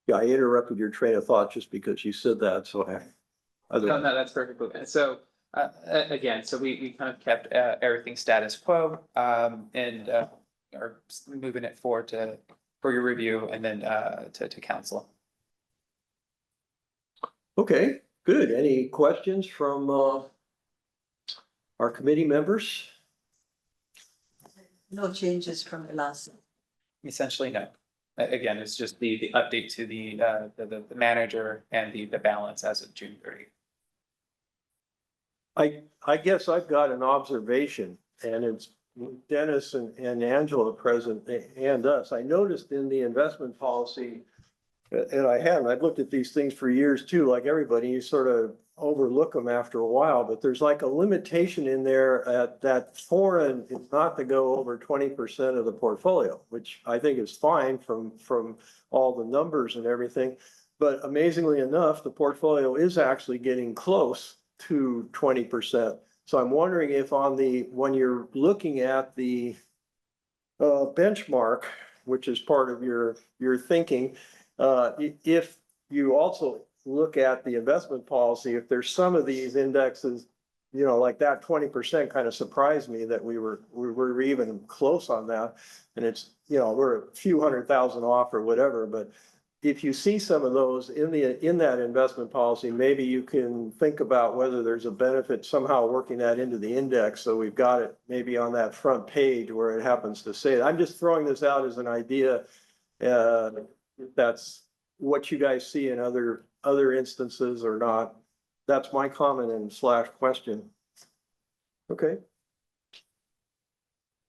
Yeah, I interrupted your train of thought just because you said that, so No, that's perfect. So again, so we kind of kept everything status quo and are moving it forward for your review and then to council. Okay, good. Any questions from our committee members? No changes from the last. Essentially, no. Again, it's just the update to the manager and the balance as of June 30th. I guess I've got an observation, and it's Dennis and Angela present and us. I noticed in the investment policy, and I've looked at these things for years too, like everybody, you sort of overlook them after a while, but there's like a limitation in there that foreign is not to go over 20% of the portfolio, which I think is fine from all the numbers and everything. But amazingly enough, the portfolio is actually getting close to 20%. So I'm wondering if when you're looking at the benchmark, which is part of your thinking, if you also look at the investment policy, if there's some of these indexes, like that 20% kind of surprised me that we were even close on that. And it's, we're a few $100,000 off or whatever, but if you see some of those in that investment policy, maybe you can think about whether there's a benefit somehow working that into the index. So we've got it maybe on that front page where it happens to say it. I'm just throwing this out as an idea. If that's what you guys see in other instances or not. That's my comment and / question. Okay.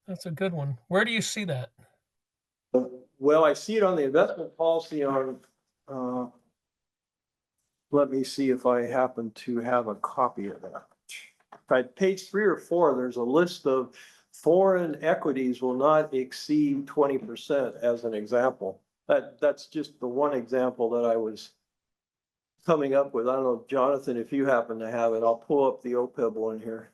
That's a good one. Where do you see that? Well, I see it on the investment policy on, let me see if I happen to have a copy of that. Right, page 3 or 4, there's a list of foreign equities will not exceed 20% as an example. That's just the one example that I was coming up with. I don't know, Jonathan, if you happen to have it, I'll pull up the OPEB one here.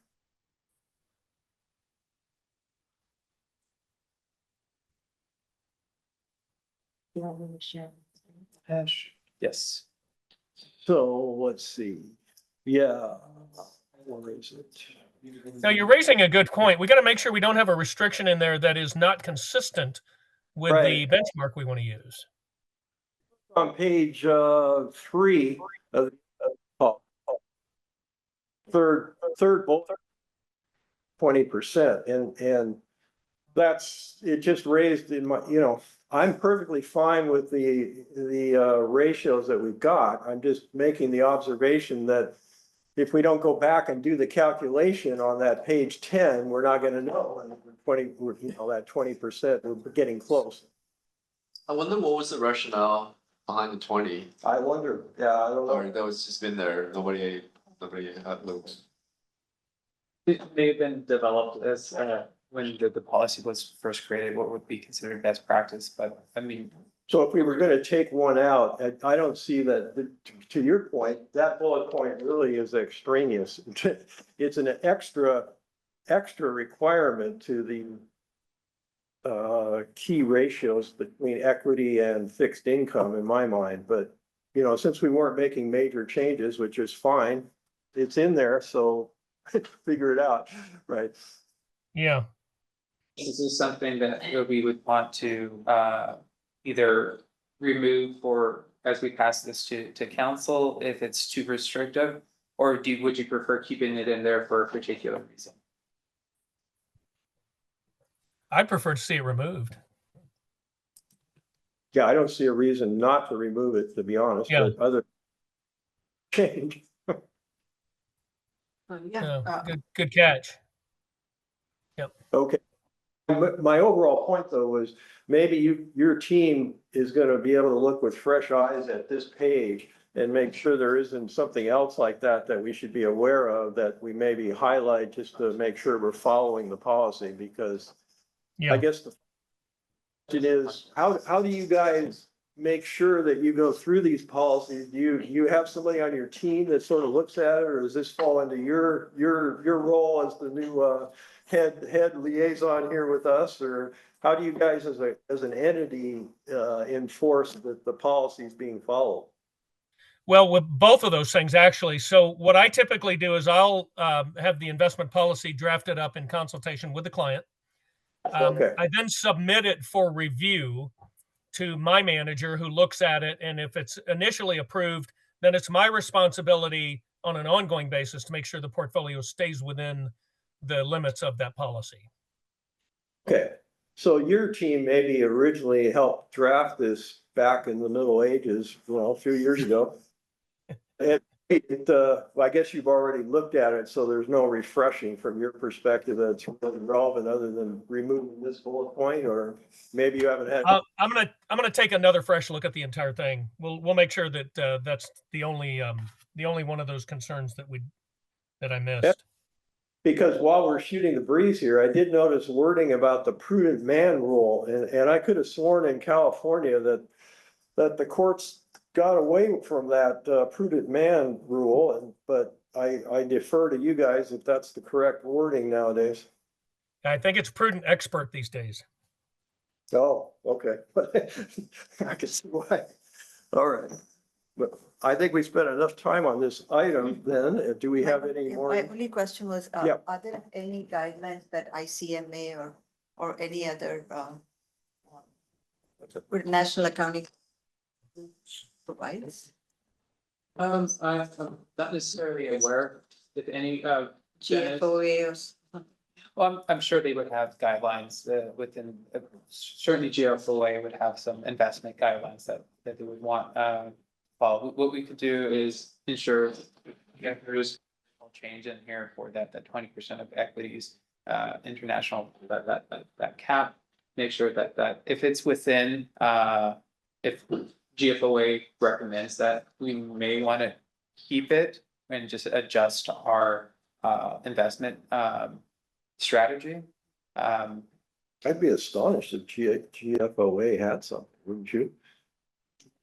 Yes. So let's see. Yeah. Where is it? Now, you're raising a good point. We got to make sure we don't have a restriction in there that is not consistent with the Right. benchmark we want to use. On page 3 of oh, third bullet, 20%. And that's, it just raised in my, I'm perfectly fine with the ratios that we've got. I'm just making the observation that if we don't go back and do the calculation on that page 10, we're not gonna know. And 20, that 20%, we're getting close. I wonder what was the rationale behind the 20, I wonder, yeah, I don't or know. that was just been there, nobody had looked. It may have been developed as, when the policy was first created, what would be considered best practice, but I mean. So if we were gonna take one out, I don't see that, to your point, that bullet point really is extraneous. It's an extra requirement to the key ratios between equity and fixed income in my mind, but since we weren't making major changes, which is fine, it's in there, so figure it out, right? Yeah. This is something that we would want to either remove or as we pass this to council if it's too restrictive, or would you prefer keeping it in there for a particular reason? I'd prefer to see it removed. Yeah, I don't see a reason not to remove it, to be honest, Yeah. but other change. Yeah, good catch. Okay. My overall point though was maybe your team is gonna be able to look with fresh eyes at this page and make sure there isn't something else like that we should be aware of, that we maybe highlight just to make sure we're following the policy, because I Yeah. guess the question is, how do you guys make sure that you go through these policies? Do you have somebody on your team that sort of looks at it, or does this fall into your role as the new head liaison here with us? Or how do you guys as an entity enforce that the policy is being followed? Well, with both of those things, actually. So what I typically do is I'll have the investment policy drafted up in consultation with the client. Okay. I then submit it for review to my manager, who looks at it. And if it's initially approved, then it's my responsibility on an ongoing basis to make sure the portfolio stays within the limits of that policy. Okay, so your team maybe originally helped draft this back in the Middle Ages, a few years ago. I guess you've already looked at it, so there's no refreshing from your perspective that's really relevant other than removing this bullet point, or maybe you haven't had. I'm gonna take another fresh look at the entire thing. We'll make sure that that's the only one of those concerns that I missed. Yep. Because while we're shooting the breeze here, I did notice wording about the prudent man rule, and I could have sworn in California that the courts got away from that prudent man rule, but I defer to you guys if that's the correct wording nowadays. I think it's prudent expert these days. Oh, okay. I can see why. All right. But I think we spent enough time on this item then. Do we have any more? My only question was, Yeah. are there any guidelines that ICMA or any other national accounting provides? I'm not necessarily aware if any, GFOA or? well, I'm sure they would have guidelines within, certainly GFOA would have some investment guidelines that they would want follow. What we could do is ensure there's no change in here for that 20% of equities, international, that cap. Make sure that if it's within, if GFOA recommends that, we may want to keep it and just adjust our investment strategy I'd be astonished if GFOA had something, wouldn't you?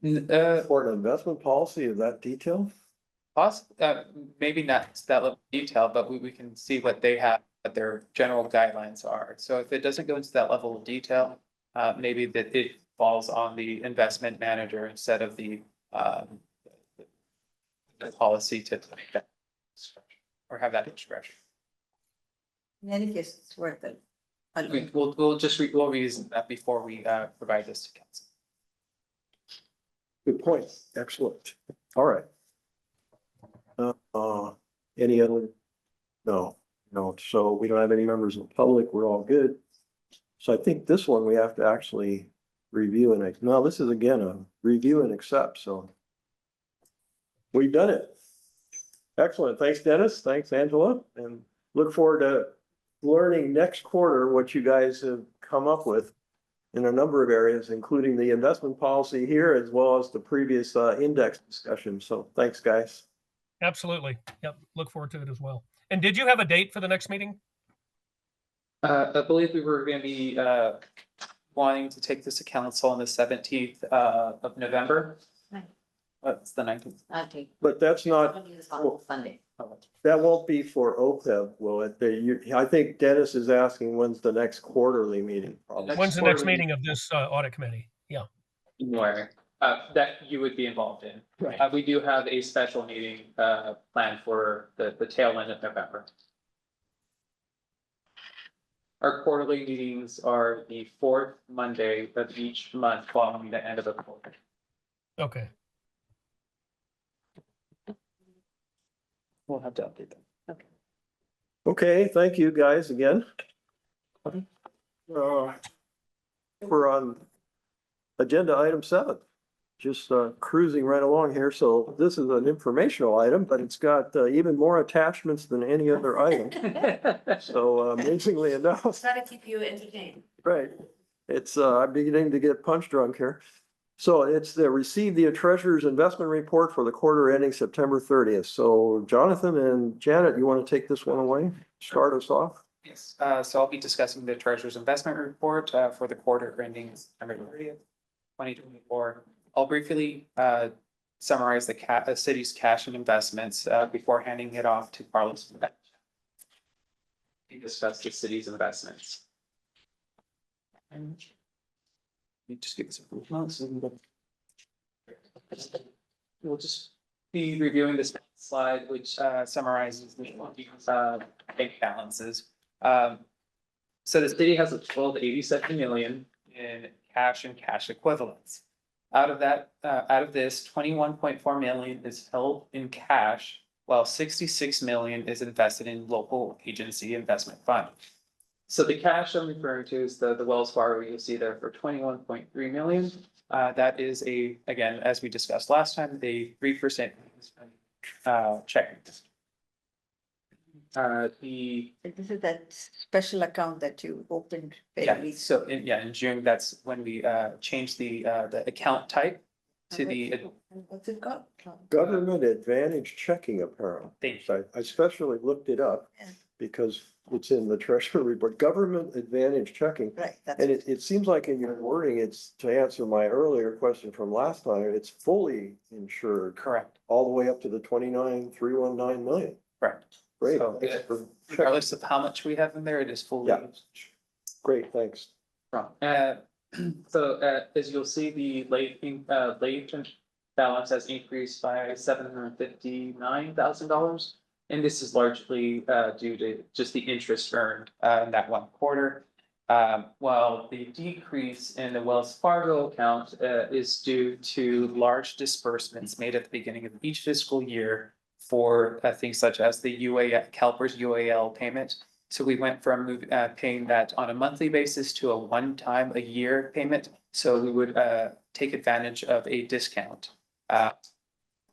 For an investment policy of that detail? Maybe not to that level of detail, but we can see what they have, what their general guidelines are. So if it doesn't go into that level of detail, maybe that it falls on the investment manager instead of the policy to make that or have that discretion. In any case, it's worth it. We'll revisit that before we provide this to council. Good point. Excellent. All right. Any other? No. So we don't have any members of the public. We're all good. So I think this one we have to actually review and, no, this is again a review and accept. So we've done it. Excellent. Thanks, Dennis. Thanks, Angela. And look forward to learning next quarter what you guys have come up with in a number of areas, including the investment policy here, as well as the previous index discussion. So thanks, guys. Absolutely. Yep. Look forward to it as well. And did you have a date for the next meeting? I believe we were going to be wanting to take this to council on the 17th of November. It's the 19th. Okay. But that's not, Sunday. that won't be for OPEB, will it? I think Dennis is asking when's the next quarterly meeting? Probably. When's the next meeting of this audit committee? Yeah. Where that you would be involved in. Right. We do have a special meeting planned for the tail end of November. Our quarterly meetings are the fourth Monday of each month following the end of the quarter. Okay. We'll have to update them. Okay, thank you guys again. We're on agenda item 7. Just cruising right along here. So this is an informational item, but it's got even more attachments than any other item. So amazingly enough. Try to keep you entertained. Right. It's, I'm beginning to get punch drunk here. So it's the receive the treasurer's investment report for the quarter ending September 30th. So Jonathan and Janet, you want to take this one away? Start us off? Yes, so I'll be discussing the treasurer's investment report for the quarter ending September 30th, 2024. I'll briefly summarize the city's cash and investments before handing it off to Carlos to discuss the city's investments. And let me just give this a few months. We'll just be reviewing this slide, which summarizes the bank balances. So the city has a total of 87 million in cash and cash equivalents. Out of this, 21.4 million is held in cash, while 66 million is invested in local agency investment fund. So the cash I'm referring to is the Wells Fargo you'll see there for 21.3 million. That is again, as we discussed last time, the 3% checking. This is that special account that you opened. Very So in June, that's when we changed the account type to the. What's it called? Government Advantage Checking, apparently. Thank So I especially looked it up Yeah. because it's in the treasury report, Government Advantage Checking. Right. That's And it seems like in your wording, it's to answer my earlier question from last time, it's fully insured Correct. all the way up to the 29,319 million. Correct. Great. So, Thanks for checking. regardless of how much we have in there, it is fully. Yeah. Great, thanks. So as you'll see, the late balance has increased by $759,000. And this is largely due to just the interest earned in that one quarter. While the decrease in the Wells Fargo account is due to large disbursements made at the beginning of each fiscal year for things such as the CalPERS UAL payment. So we went from paying that on a monthly basis to a one-time a year payment. So we would take advantage of a discount.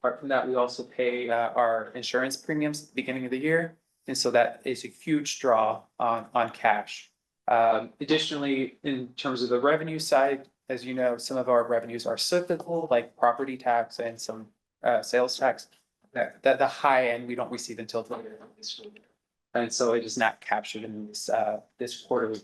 Apart from that, we also pay our insurance premiums at the beginning of the year. And so that is a huge draw on cash. Additionally, in terms of the revenue side, as you know, some of our revenues are cyclical, like property tax and some sales tax. The high end we don't receive until later this year. And so it is not captured in this quarterly.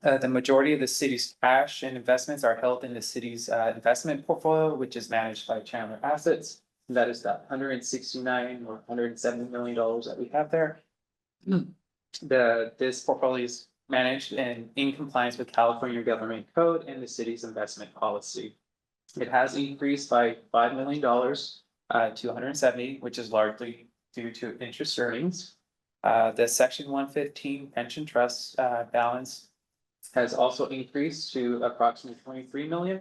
The majority of the city's cash and investments are held in the city's investment portfolio, which is managed by Chandler Assets. And that is the $169 or $170 million that we have there. This portfolio is managed and in compliance with California Government Code and the city's investment policy. It has increased by $5 million to 170, which is largely due to interest earnings. The Section 115 pension trust balance has also increased to approximately 23 million.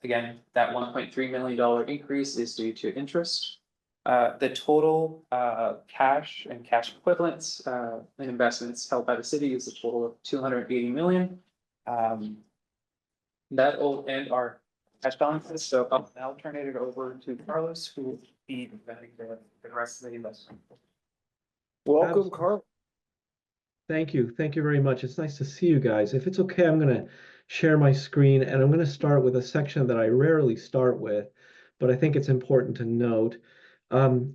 Again, that $1.3 million increase is due to interest. The total cash and cash equivalents and investments held by the city is a total of 280 million. That will end our cash balances. So I'll now turn it over to Carlos, who will be presenting the rest of the investment. Welcome, Carl. Thank you. Thank you very much. It's nice to see you guys. If it's okay, I'm going to share my screen, and I'm going to start with a section that I rarely start with, but I think it's important to note.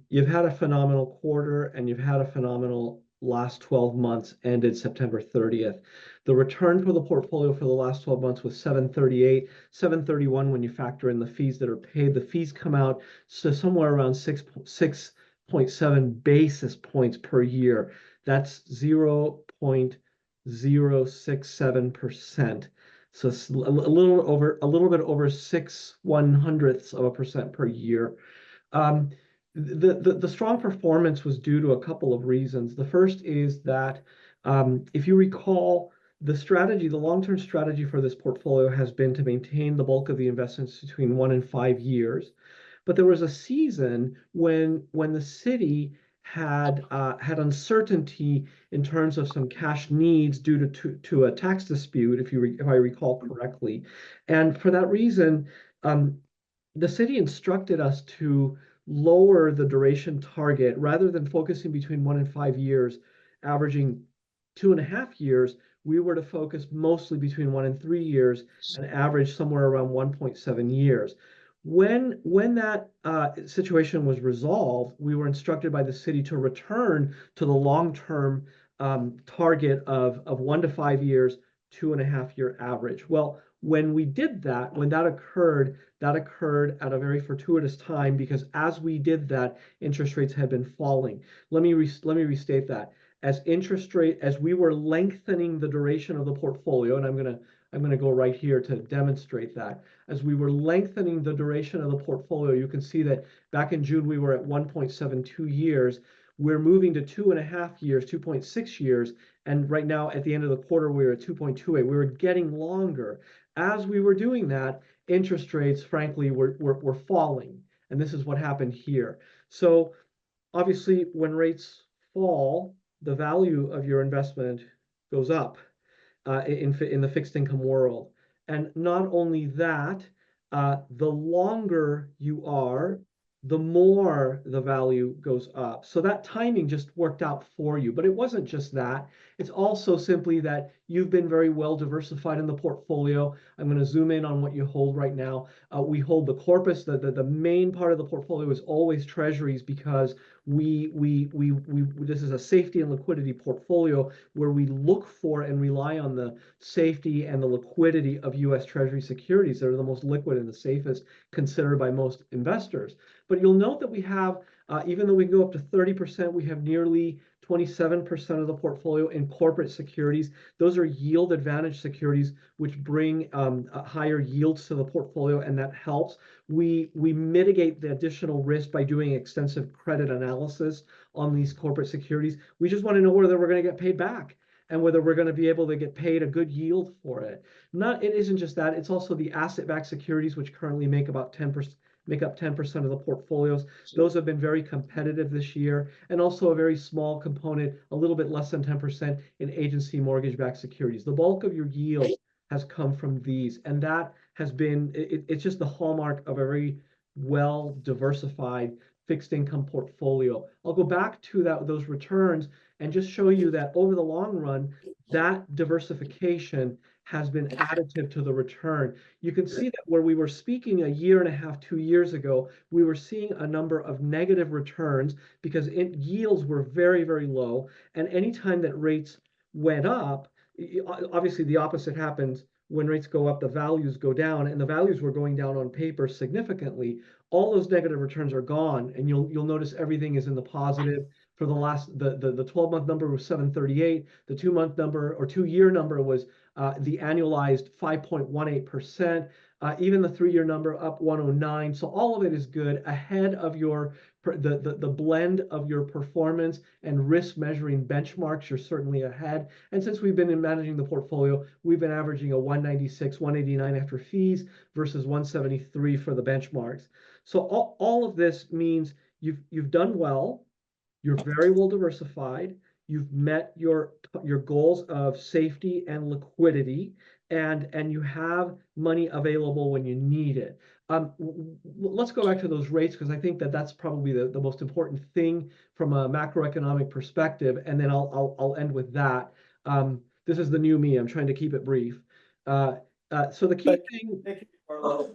You've had a phenomenal quarter, and you've had a phenomenal last 12 months ended September 30th. The return for the portfolio for the last 12 months was 738, 731 when you factor in the fees that are paid. The fees come out so somewhere around 6.7 basis points per year. That's 0.067%. So it's a little bit over 0.06% per year. The strong performance was due to a couple of reasons. The first is that if you recall, the long-term strategy for this portfolio has been to maintain the bulk of the investments between 1 and 5 years. But there was a season when the city had uncertainty in terms of some cash needs due to a tax dispute, if I recall correctly. And for that reason, the city instructed us to lower the duration target rather than focusing between 1 and 5 years, averaging 2.5 years. We were to focus mostly between 1 and 3 years and average somewhere around 1.7 years. When that situation was resolved, we were instructed by the city to return to the long-term target of 1 to 5 years, 2.5-year average. Well, when we did that, when that occurred at a very fortuitous time, because as we did that, interest rates had been falling. Let me restate that. As we were lengthening the duration of the portfolio, and I'm gonna go right here to demonstrate that. As we were lengthening the duration of the portfolio, you can see that back in June we were at 1.72 years. We're moving to 2.5 years, 2.6 years, and right now at the end of the quarter we were at 2.28. We were getting longer. As we were doing that, interest rates, frankly, were falling, and this is what happened here. So obviously, when rates fall, the value of your investment goes up in the fixed income world. And not only that, the longer you are, the more the value goes up. So that timing just worked out for you. But it wasn't just that. It's also simply that you've been very well diversified in the portfolio. I'm going to zoom in on what you hold right now. We hold the corpus. The main part of the portfolio is always treasuries, because this is a safety and liquidity portfolio where we look for and rely on the safety and the liquidity of U.S. Treasury securities that are the most liquid and the safest considered by most investors. But you'll note that we have, even though we can go up to 30%, we have nearly 27% of the portfolio in corporate securities. Those are yield advantage securities, which bring higher yields to the portfolio, and that helps. We mitigate the additional risk by doing extensive credit analysis on these corporate securities. We just want to know whether we're going to get paid back and whether we're going to be able to get paid a good yield for it. It isn't just that, it's also the asset-backed securities, which currently make up 10% of the portfolios. Those have been very competitive this year, and also a very small component, a little bit less than 10% in agency mortgage-backed securities. The bulk of your yield has come from these, and that has been, it's just the hallmark of a very well diversified fixed income portfolio. I'll go back to those returns and just show you that over the long run, that diversification has been additive to the return. You can see that where we were speaking a year and a half, 2 years ago, we were seeing a number of negative returns because yields were very, very low. And anytime that rates went up, obviously the opposite happens. When rates go up, the values go down, and the values were going down on paper significantly. All those negative returns are gone, and you'll notice everything is in the positive. For the last, the 12-month number was 738. The 2-month number or 2-year number was the annualized 5.18%. Even the 3-year number up 109. So all of it is good, ahead of the blend of your performance and risk measuring benchmarks. You're certainly ahead. And since we've been managing the portfolio, we've been averaging a 196, 189 after fees versus 173 for the benchmarks. So all of this means you've done well. You're very well diversified. You've met your goals of safety and liquidity, and you have money available when you need it. Let's go back to those rates, because I think that that's probably the most important thing from a macroeconomic perspective, and then I'll end with that. This is the new me. I'm trying to keep it brief. So the key thing. Thank you, Carlo.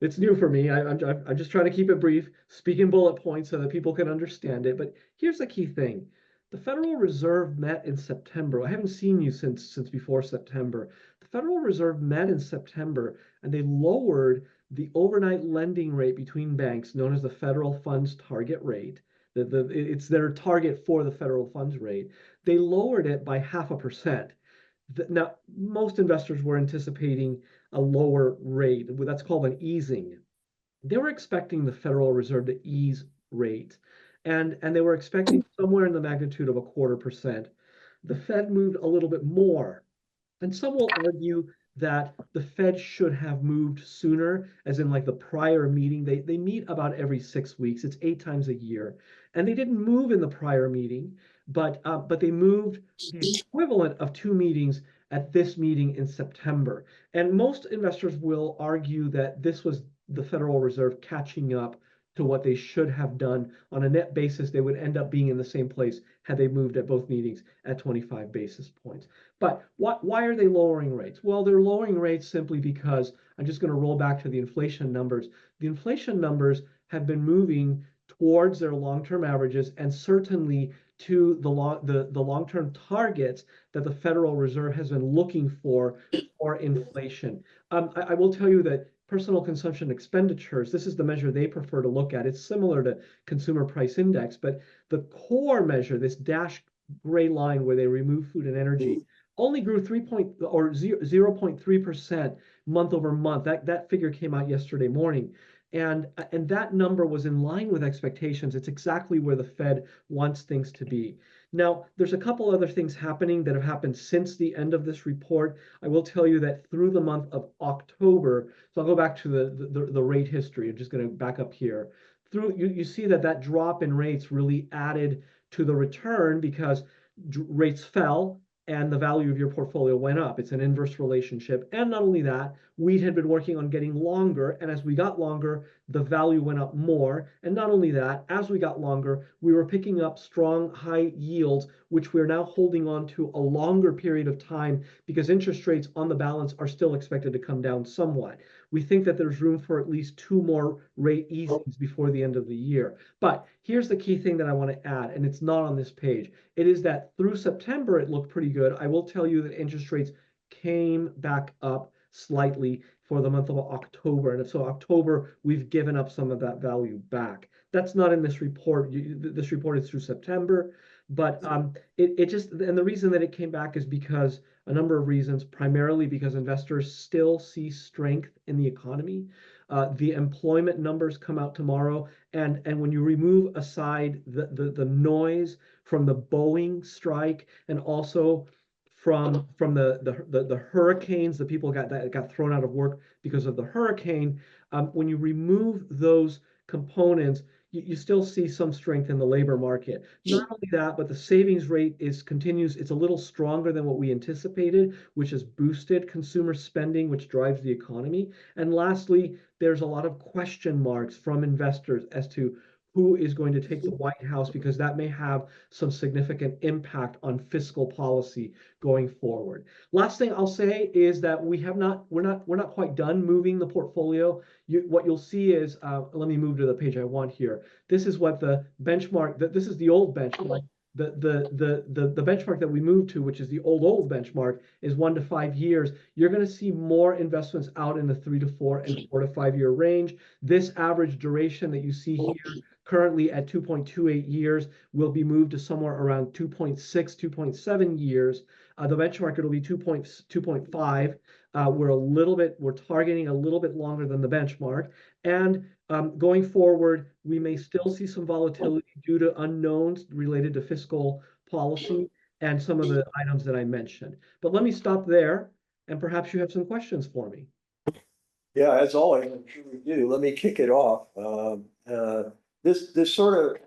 It's new for me. I'm just trying to keep it brief, speak in bullet points so that people can understand it. But here's the key thing. The Federal Reserve met in September. I haven't seen you since before September. The Federal Reserve met in September, and they lowered the overnight lending rate between banks, known as the federal funds target rate. It's their target for the federal funds rate. They lowered it by 0.5%. Now, most investors were anticipating a lower rate. That's called an easing. They were expecting the Federal Reserve to ease rates, and they were expecting somewhere in the magnitude of 0.25%. The Fed moved a little bit more, and some will argue that the Fed should have moved sooner, as in like the prior meeting. They meet about every 6 weeks. It's 8 times a year, and they didn't move in the prior meeting, but they moved the equivalent of 2 meetings at this meeting in September. And most investors will argue that this was the Federal Reserve catching up to what they should have done. On a net basis, they would end up being in the same place had they moved at both meetings at 25 basis points. But why are they lowering rates? Well, they're lowering rates simply because, I'm just going to roll back to the inflation numbers. The inflation numbers have been moving towards their long-term averages, and certainly to the long-term targets that the Federal Reserve has been looking for inflation. I will tell you that personal consumption expenditures, this is the measure they prefer to look at. It's similar to consumer price index, but the core measure, this dashed gray line where they remove food and energy, only grew 0.3% month over month. That figure came out yesterday morning. And that number was in line with expectations. It's exactly where the Fed wants things to be. Now, there's a couple other things happening that have happened since the end of this report. I will tell you that through the month of October, so I'll go back to the rate history. I'm just going to back up here. You see that drop in rates really added to the return because rates fell and the value of your portfolio went up. It's an inverse relationship. And not only that, we had been working on getting longer. And as we got longer, the value went up more. And not only that, as we got longer, we were picking up strong, high yields, which we're now holding on to a longer period of time because interest rates on the balance are still expected to come down somewhat. We think that there's room for at least 2 more rate easings before the end of the year. But here's the key thing that I want to add, and it's not on this page. It is that through September, it looked pretty good. I will tell you that interest rates came back up slightly for the month of October. And so October, we've given up some of that value back. That's not in this report. This report is through September. But it just, and the reason that it came back is because a number of reasons, primarily because investors still see strength in the economy. The employment numbers come out tomorrow. And when you remove aside the noise from the Boeing strike and also from the hurricanes, the people that got thrown out of work because of the hurricane, when you remove those components, you still see some strength in the labor market. Not only that, but the savings rate continues. It's a little stronger than what we anticipated, which has boosted consumer spending, which drives the economy. And lastly, there's a lot of question marks from investors as to who is going to take the White House, because that may have some significant impact on fiscal policy going forward. Last thing I'll say is that we're not quite done moving the portfolio. What you'll see is, let me move to the page I want here. This is what the benchmark, this is the old benchmark. The benchmark that we moved to, which is the old benchmark, is 1 to 5 years. You're going to see more investments out in the 3 to 4 and 4 to 5 year range. This average duration that you see here, currently at 2.28 years, will be moved to somewhere around 2.6, 2.7 years. The benchmark, it'll be 2.5. We're targeting a little bit longer than the benchmark. And going forward, we may still see some volatility due to unknowns related to fiscal policy and some of the items that I mentioned. But let me stop there, and perhaps you have some questions for me. Yeah, as always, I'm sure we do. Let me kick it off. This sort of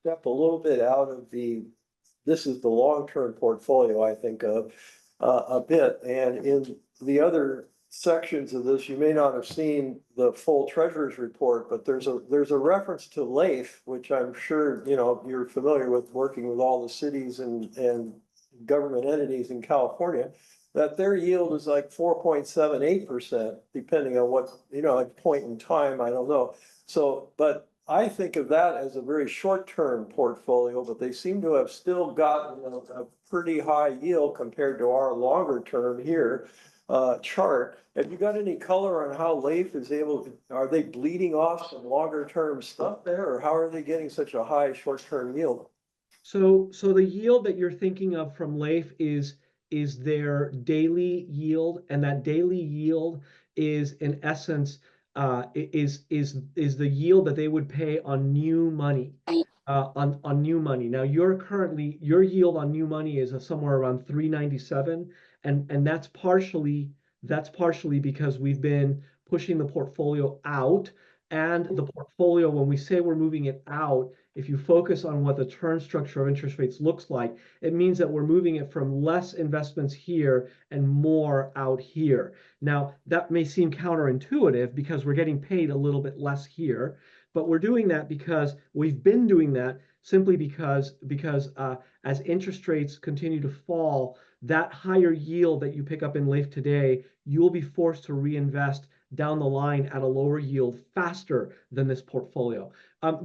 step a little bit out of this is the long-term portfolio, I think of a bit. And in the other sections of this, you may not have seen the full treasurer's report, but there's a reference to LAIF, which I'm sure, you're familiar with, working with all the cities and government entities in California, that their yield is like 4.78%, depending on what, at point in time, I don't know. So, but I think of that as a very short-term portfolio, but they seem to have still gotten a pretty high yield compared to our longer term here chart. Have you got any color on how LAIF is are they bleeding off some longer term stuff there, or how are they getting such a high short-term yield? So the yield that you're thinking of from LAIF is their daily yield, and that daily yield is in essence is the yield that they would pay on new money. On new money. Now your yield on new money is somewhere around 397, and that's partially because we've been pushing the portfolio out. And the portfolio, when we say we're moving it out, if you focus on what the term structure of interest rates looks like, it means that we're moving it from less investments here and more out here. Now, that may seem counterintuitive because we're getting paid a little bit less here, but we're doing that because we've been doing that simply because as interest rates continue to fall, that higher yield that you pick up in LAIF today, you'll be forced to reinvest down the line at a lower yield faster than this portfolio.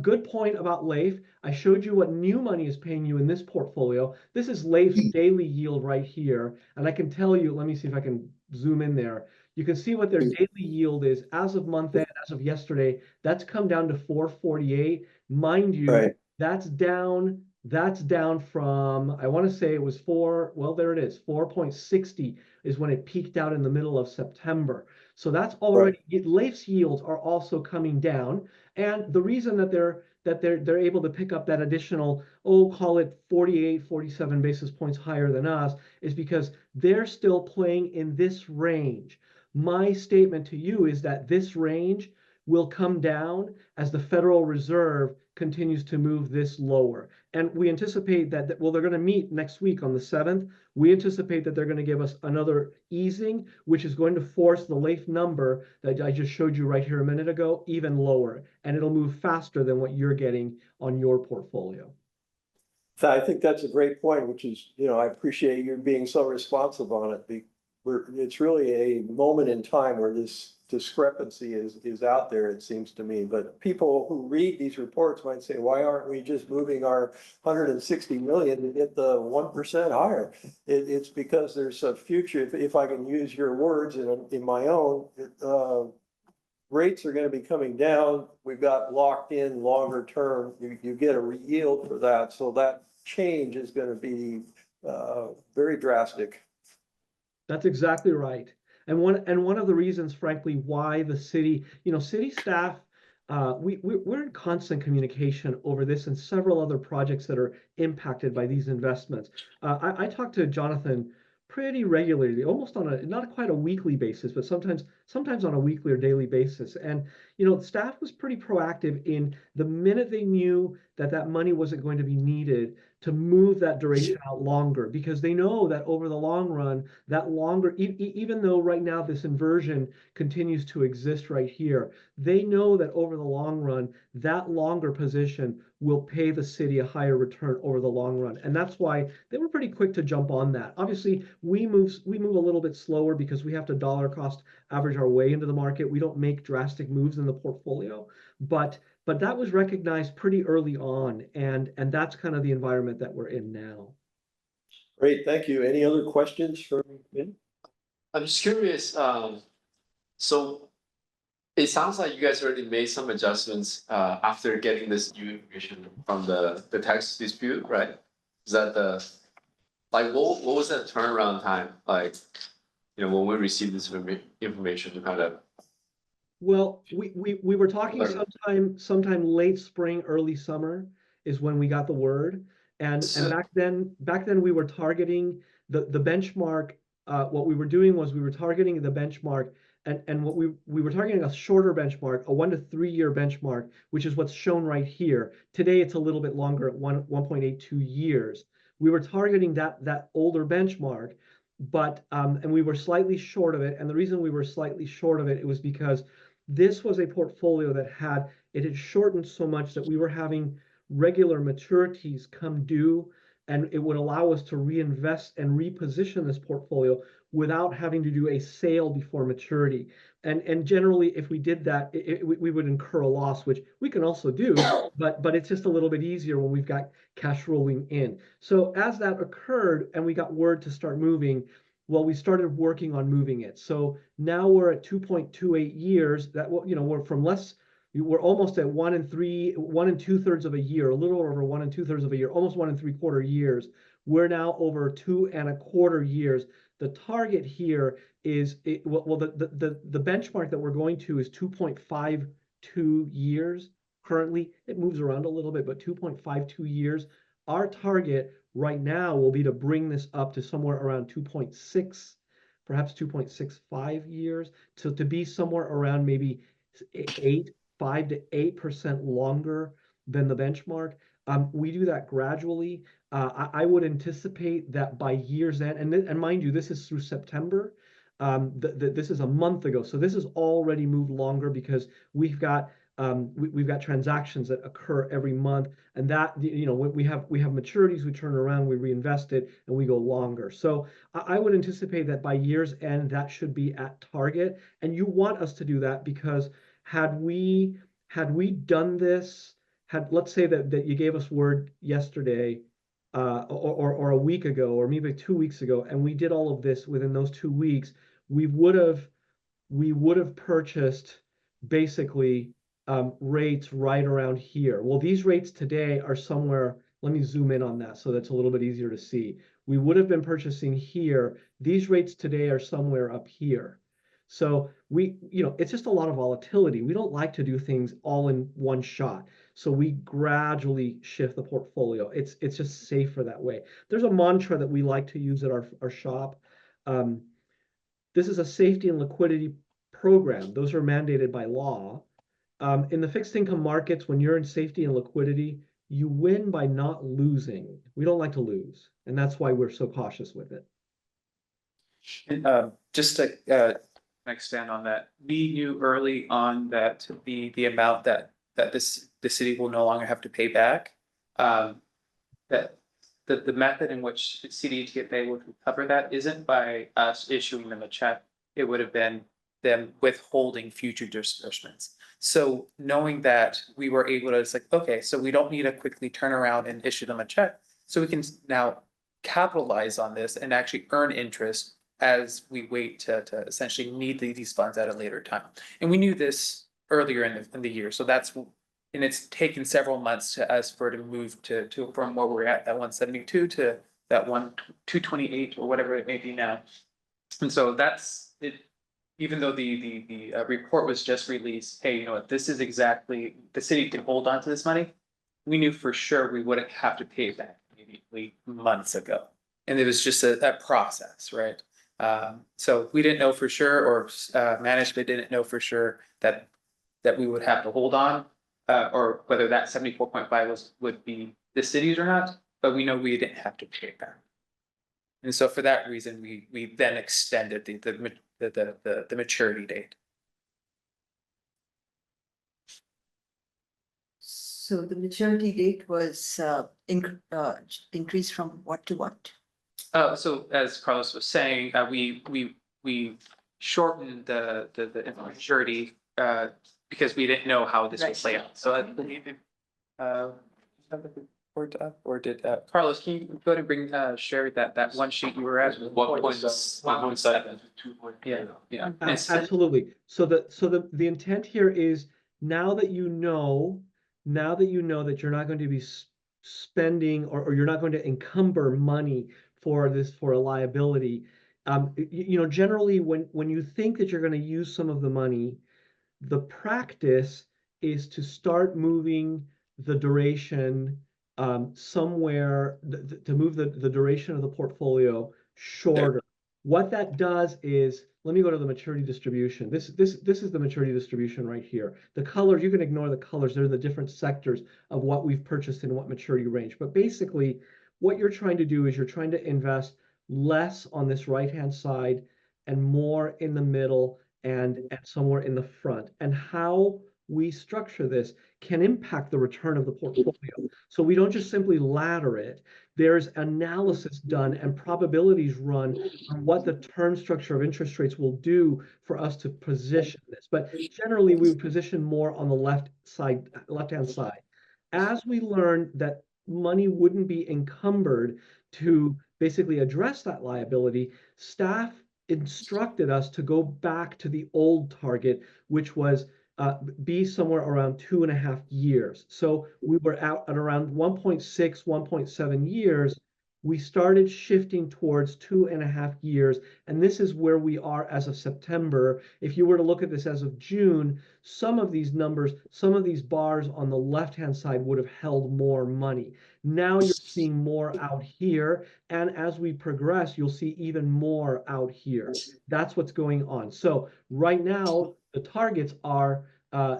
Good point about LAIF. I showed you what new money is paying you in this portfolio. This is LAIF's daily yield right here. And I can tell you, let me see if I can zoom in there. You can see what their daily yield is as of month end, as of yesterday. That's come down to 4.48. Mind you, Right. that's down from, I want to say it was there it is, 4.60 is when it peaked out in the middle of September. So that's already, LAIF's yields are also coming down. And the reason that they're able to pick up that additional, call it 48, 47 basis points higher than us, is because they're still playing in this range. My statement to you is that this range will come down as the Federal Reserve continues to move this lower. And we anticipate that, they're going to meet next week on the 7th. We anticipate that they're going to give us another easing, which is going to force the LAIF number that I just showed you right here a minute ago even lower. And it'll move faster than what you're getting on your portfolio. I think that's a great point, which is, I appreciate you being so responsive on it. It's really a moment in time where this discrepancy is out there, it seems to me. But people who read these reports might say, why aren't we just moving our 160 million to get the 1% higher? It's because there's a future, if I can use your words in my own, rates are going to be coming down. We've got locked in longer term. You get a yield for that. So that change is going to be very drastic. That's exactly right. And one of the reasons, frankly, why the city, city staff, we're in constant communication over this and several other projects that are impacted by these investments. I talk to Jonathan pretty regularly, almost on not quite a weekly basis, but sometimes on a weekly or daily basis. And, staff was pretty proactive in the minute they knew that money wasn't going to be needed. to move that duration out longer, because they know that over the long run, that longer, even though right now this inversion continues to exist right here, they know that over the long run, that longer position will pay the city a higher return over the long run. And that's why they were pretty quick to jump on that. Obviously, we move a little bit slower because we have to dollar cost average our way into the market. We don't make drastic moves in the portfolio, but that was recognized pretty early on, and that's kind of the environment that we're in now. Great, thank you. Any other questions for me? I'm just curious, so it sounds like you guys already made some adjustments after getting this new information from the tax dispute, right? Is that like what was that turnaround time like, when we received this information to kind of? Well, we were talking sometime late spring, early summer is when we got the word. And back then we were targeting the benchmark. What we were doing was we were targeting the benchmark, and what we were targeting a shorter benchmark, a 1 to 3 year benchmark, which is what's shown right here. Today it's a little bit longer at 1.82 years. We were targeting that older benchmark, but and we were slightly short of it. And the reason we were slightly short of it was because this was a portfolio that had shortened so much that we were having regular maturities come due, and it would allow us to reinvest and reposition this portfolio without having to do a sale before maturity. And generally, if we did that, we would incur a loss, which we can also do, but it's just a little bit easier when we've got cash rolling in. So as that occurred and we got word to start moving, well, we started working on moving it. So now we're at 2.28 years. That, we're almost at 1 and 2/3 of a year, a little over 1 and 2/3 of a year, almost 1 and 3/4 years. We're now over 2 1/4 years. The target here is the benchmark that we're going to is 2.52 years. Currently, it moves around a little bit, but 2.52 years. Our target right now will be to bring this up to somewhere around 2.6, perhaps 2.65 years, to be somewhere around maybe 5 to 8% longer than the benchmark. We do that gradually. I would anticipate that by year's end, and mind you, this is through September. This is a month ago, so this has already moved longer because we've got transactions that occur every month, and that we have maturities, we turn around, we reinvest it, and we go longer. So I would anticipate that by year's end that should be at target, and you want us to do that because had we done this, let's say that you gave us word yesterday, or a week ago, or maybe 2 weeks ago, and we did all of this within those 2 weeks, we would have purchased basically rates right around here. Well, these rates today are somewhere, let me zoom in on that so that's a little bit easier to see. We would have been purchasing here. These rates today are somewhere up here. So it's just a lot of volatility. We don't like to do things all in one shot. So we gradually shift the portfolio. It's just safer that way. There's a mantra that we like to use at our shop. This is a safety and liquidity program. Those are mandated by law. In the fixed income markets, when you're in safety and liquidity, you win by not losing. We don't like to lose, and that's why we're so cautious with it. And just to expand on that, we knew early on that the amount that the city will no longer have to pay back, that the method in which CDTFA would recover that isn't by us issuing them a check. It would have been them withholding future disbursements. So knowing that, we were able to, it's like, okay, so we don't need to quickly turn around and issue them a check. So we can now capitalize on this and actually earn interest as we wait to essentially need these funds at a later time. And we knew this earlier in the year. So and it's taken several months to move to from where we're at 172 to that 228 or whatever it may be now. And so that's it. Even though the report was just released, hey, this is exactly, the city can hold on to this money. We knew for sure we wouldn't have to pay that immediately months ago. And it was just a process, right? So we didn't know for sure, or management didn't know for sure that we would have to hold on, or whether that 74.5 would be the city's or not. but we know we didn't have to pay it back. And so for that reason, we then extended the maturity date. So the maturity date was increased from what to what? So as Carlos was saying, we shortened the maturity, because we didn't know how this would play out. So I believe, have the report up, or did, Carlos, can you go ahead and bring, share that one sheet you were at? 1.7. Yeah, yeah. Absolutely. So the intent here is now that you know that you're not going to be spending or you're not going to encumber money for a liability. Generally when you think that you're going to use some of the money, the practice is to start moving the duration somewhere to move the duration of the portfolio shorter. What that does is, let me go to the maturity distribution. This is the maturity distribution right here. The colors, you can ignore the colors. They're the different sectors of what we've purchased in what maturity range. But basically, what you're trying to do is you're trying to invest less on this right-hand side and more in the middle and somewhere in the front. And how we structure this can impact the return of the portfolio. So we don't just simply ladder it. There's analysis done and probabilities run on what the term structure of interest rates will do for us to position this. But generally, we would position more on the left-hand side. As we learned that money wouldn't be encumbered to basically address that liability, staff instructed us to go back to the old target, which was be somewhere around 2.5 years. So we were out at around 1.6, 1.7 years. We started shifting towards 2.5 years. And this is where we are as of September. If you were to look at this as of June, some of these numbers, some of these bars on the left-hand side would have held more money. Now you're seeing more out here. And as we progress, you'll see even more out here. That's what's going on. So right now, the targets are,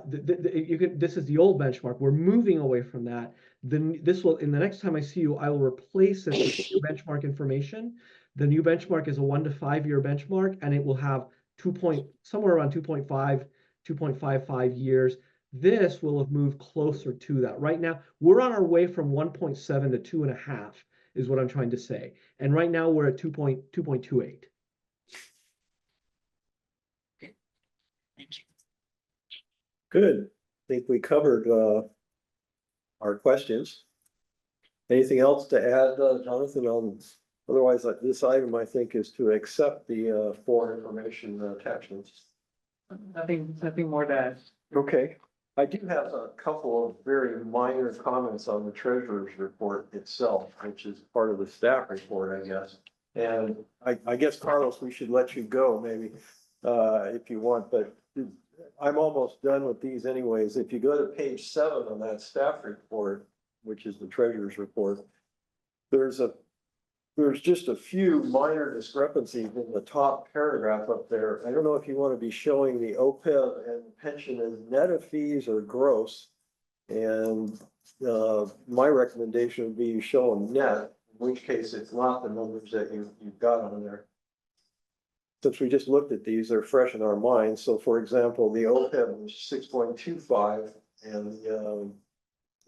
this is the old benchmark. We're moving away from that. Then this will, in the next time I see you, I will replace this with new benchmark information. The new benchmark is a 1 to 5 year benchmark, and it will have somewhere around 2.55 years. This will have moved closer to that. Right now, we're on our way from 1.7 to 2.5 is what I'm trying to say. And right now we're at 2.28. Good. I think we covered our questions. Anything else to add, Jonathan? Otherwise, this item, I think, is to accept the 4 information attachments. Nothing more to add. Okay. I do have a couple of very minor comments on the treasurer's report itself, which is part of the staff report, I guess. And I guess, Carlos, we should let you go maybe if you want, but I'm almost done with these anyways. If you go to page 7 on that staff report, which is the treasurer's report, there's just a few minor discrepancies in the top paragraph up there. I don't know if you want to be showing the OPEB and pension as net of fees or gross. And my recommendation would be you show them net, in which case it's not the numbers that you've got on there. Since we just looked at these, they're fresh in our minds. So for example, the OPEB was 6.25 and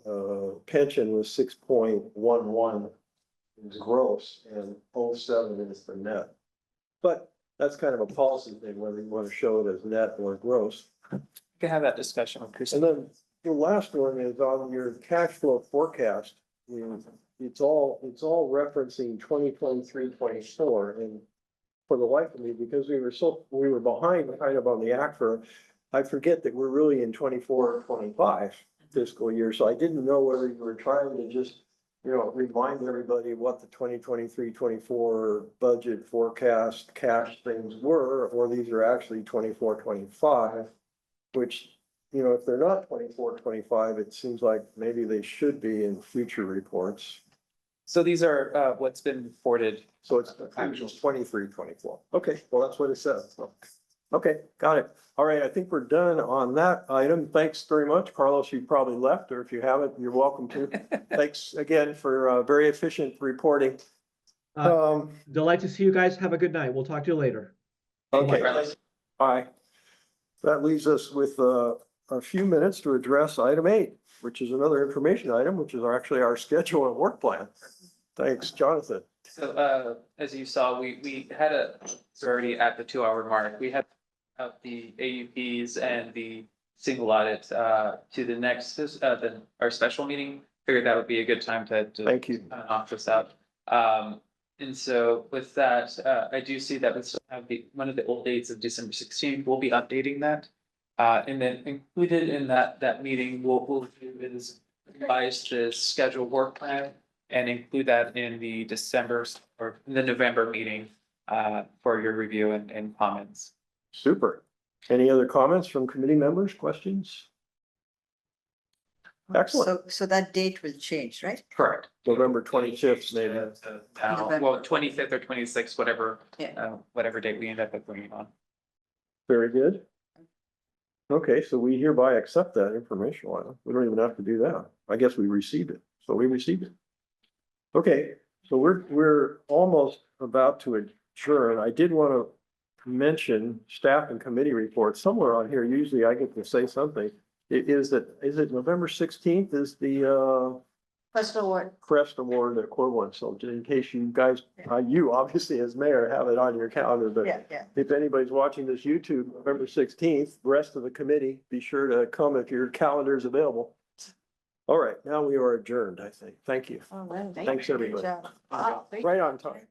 the pension was 6.11 is gross and 0.7 is the net. But that's kind of a policy thing, whether you want to show it as net or gross. You can have that discussion with Chris. And then the last one is on your cash flow forecast. It's all referencing 2023, 24. And for the life of me, because we were behind kind of on the ACFR, I forget that we're really in 24, 25 fiscal year. So I didn't know whether you were trying to just, remind everybody what the 2023, 24 budget forecast cash things were, or these are actually 24, 25, which, if they're not 24, 25, it seems like maybe they should be in future reports. So these are what's been reported. So it's actually 23, 24. Okay, well, that's what it says. So Okay, got it. All right, I think we're done on that item. Thanks very much. Carlos, you probably left, or if you haven't, you're welcome to. Thanks again for very efficient reporting. Delight to see you guys. Have a good night. We'll talk to you later. Okay, bye. That leaves us with a few minutes to address item 8, which is another information item, which is actually our schedule and work plan. Thanks, Jonathan. So, as you saw, we had it's already at the 2-hour mark. We had the AUPs and the single audit, to the next, our special meeting. Figured that would be a good time to Thank you. knock this out. And so with that, I do see that we still have one of the old dates of December 16th. We'll be updating that. And then included in that meeting, we'll do is revise the scheduled work plan and include that in the December or the November meeting, for your review and comments. Super. Any other comments from committee members, questions? Excellent. So that date will change, right? Correct. November 25th, maybe. Well, 25th or 26th, whatever, Yeah. whatever date we end up agreeing on. Very good. Okay, so we hereby accept that information. We don't even have to do that. I guess we received it. So we received it. Okay, so we're almost about to adjourn. I did want to mention staff and committee reports somewhere on here. Usually I get to say something. Is it November 16th is the First award. Crest Award equivalent? So in case you guys, you obviously as mayor have it on your calendar, but Yeah. if anybody's watching this YouTube, November 16th, rest of the committee, be sure to come if your calendar is available. All right, now we are adjourned, I think. Thank you. All right. Thanks, everybody. Good job. Right on time.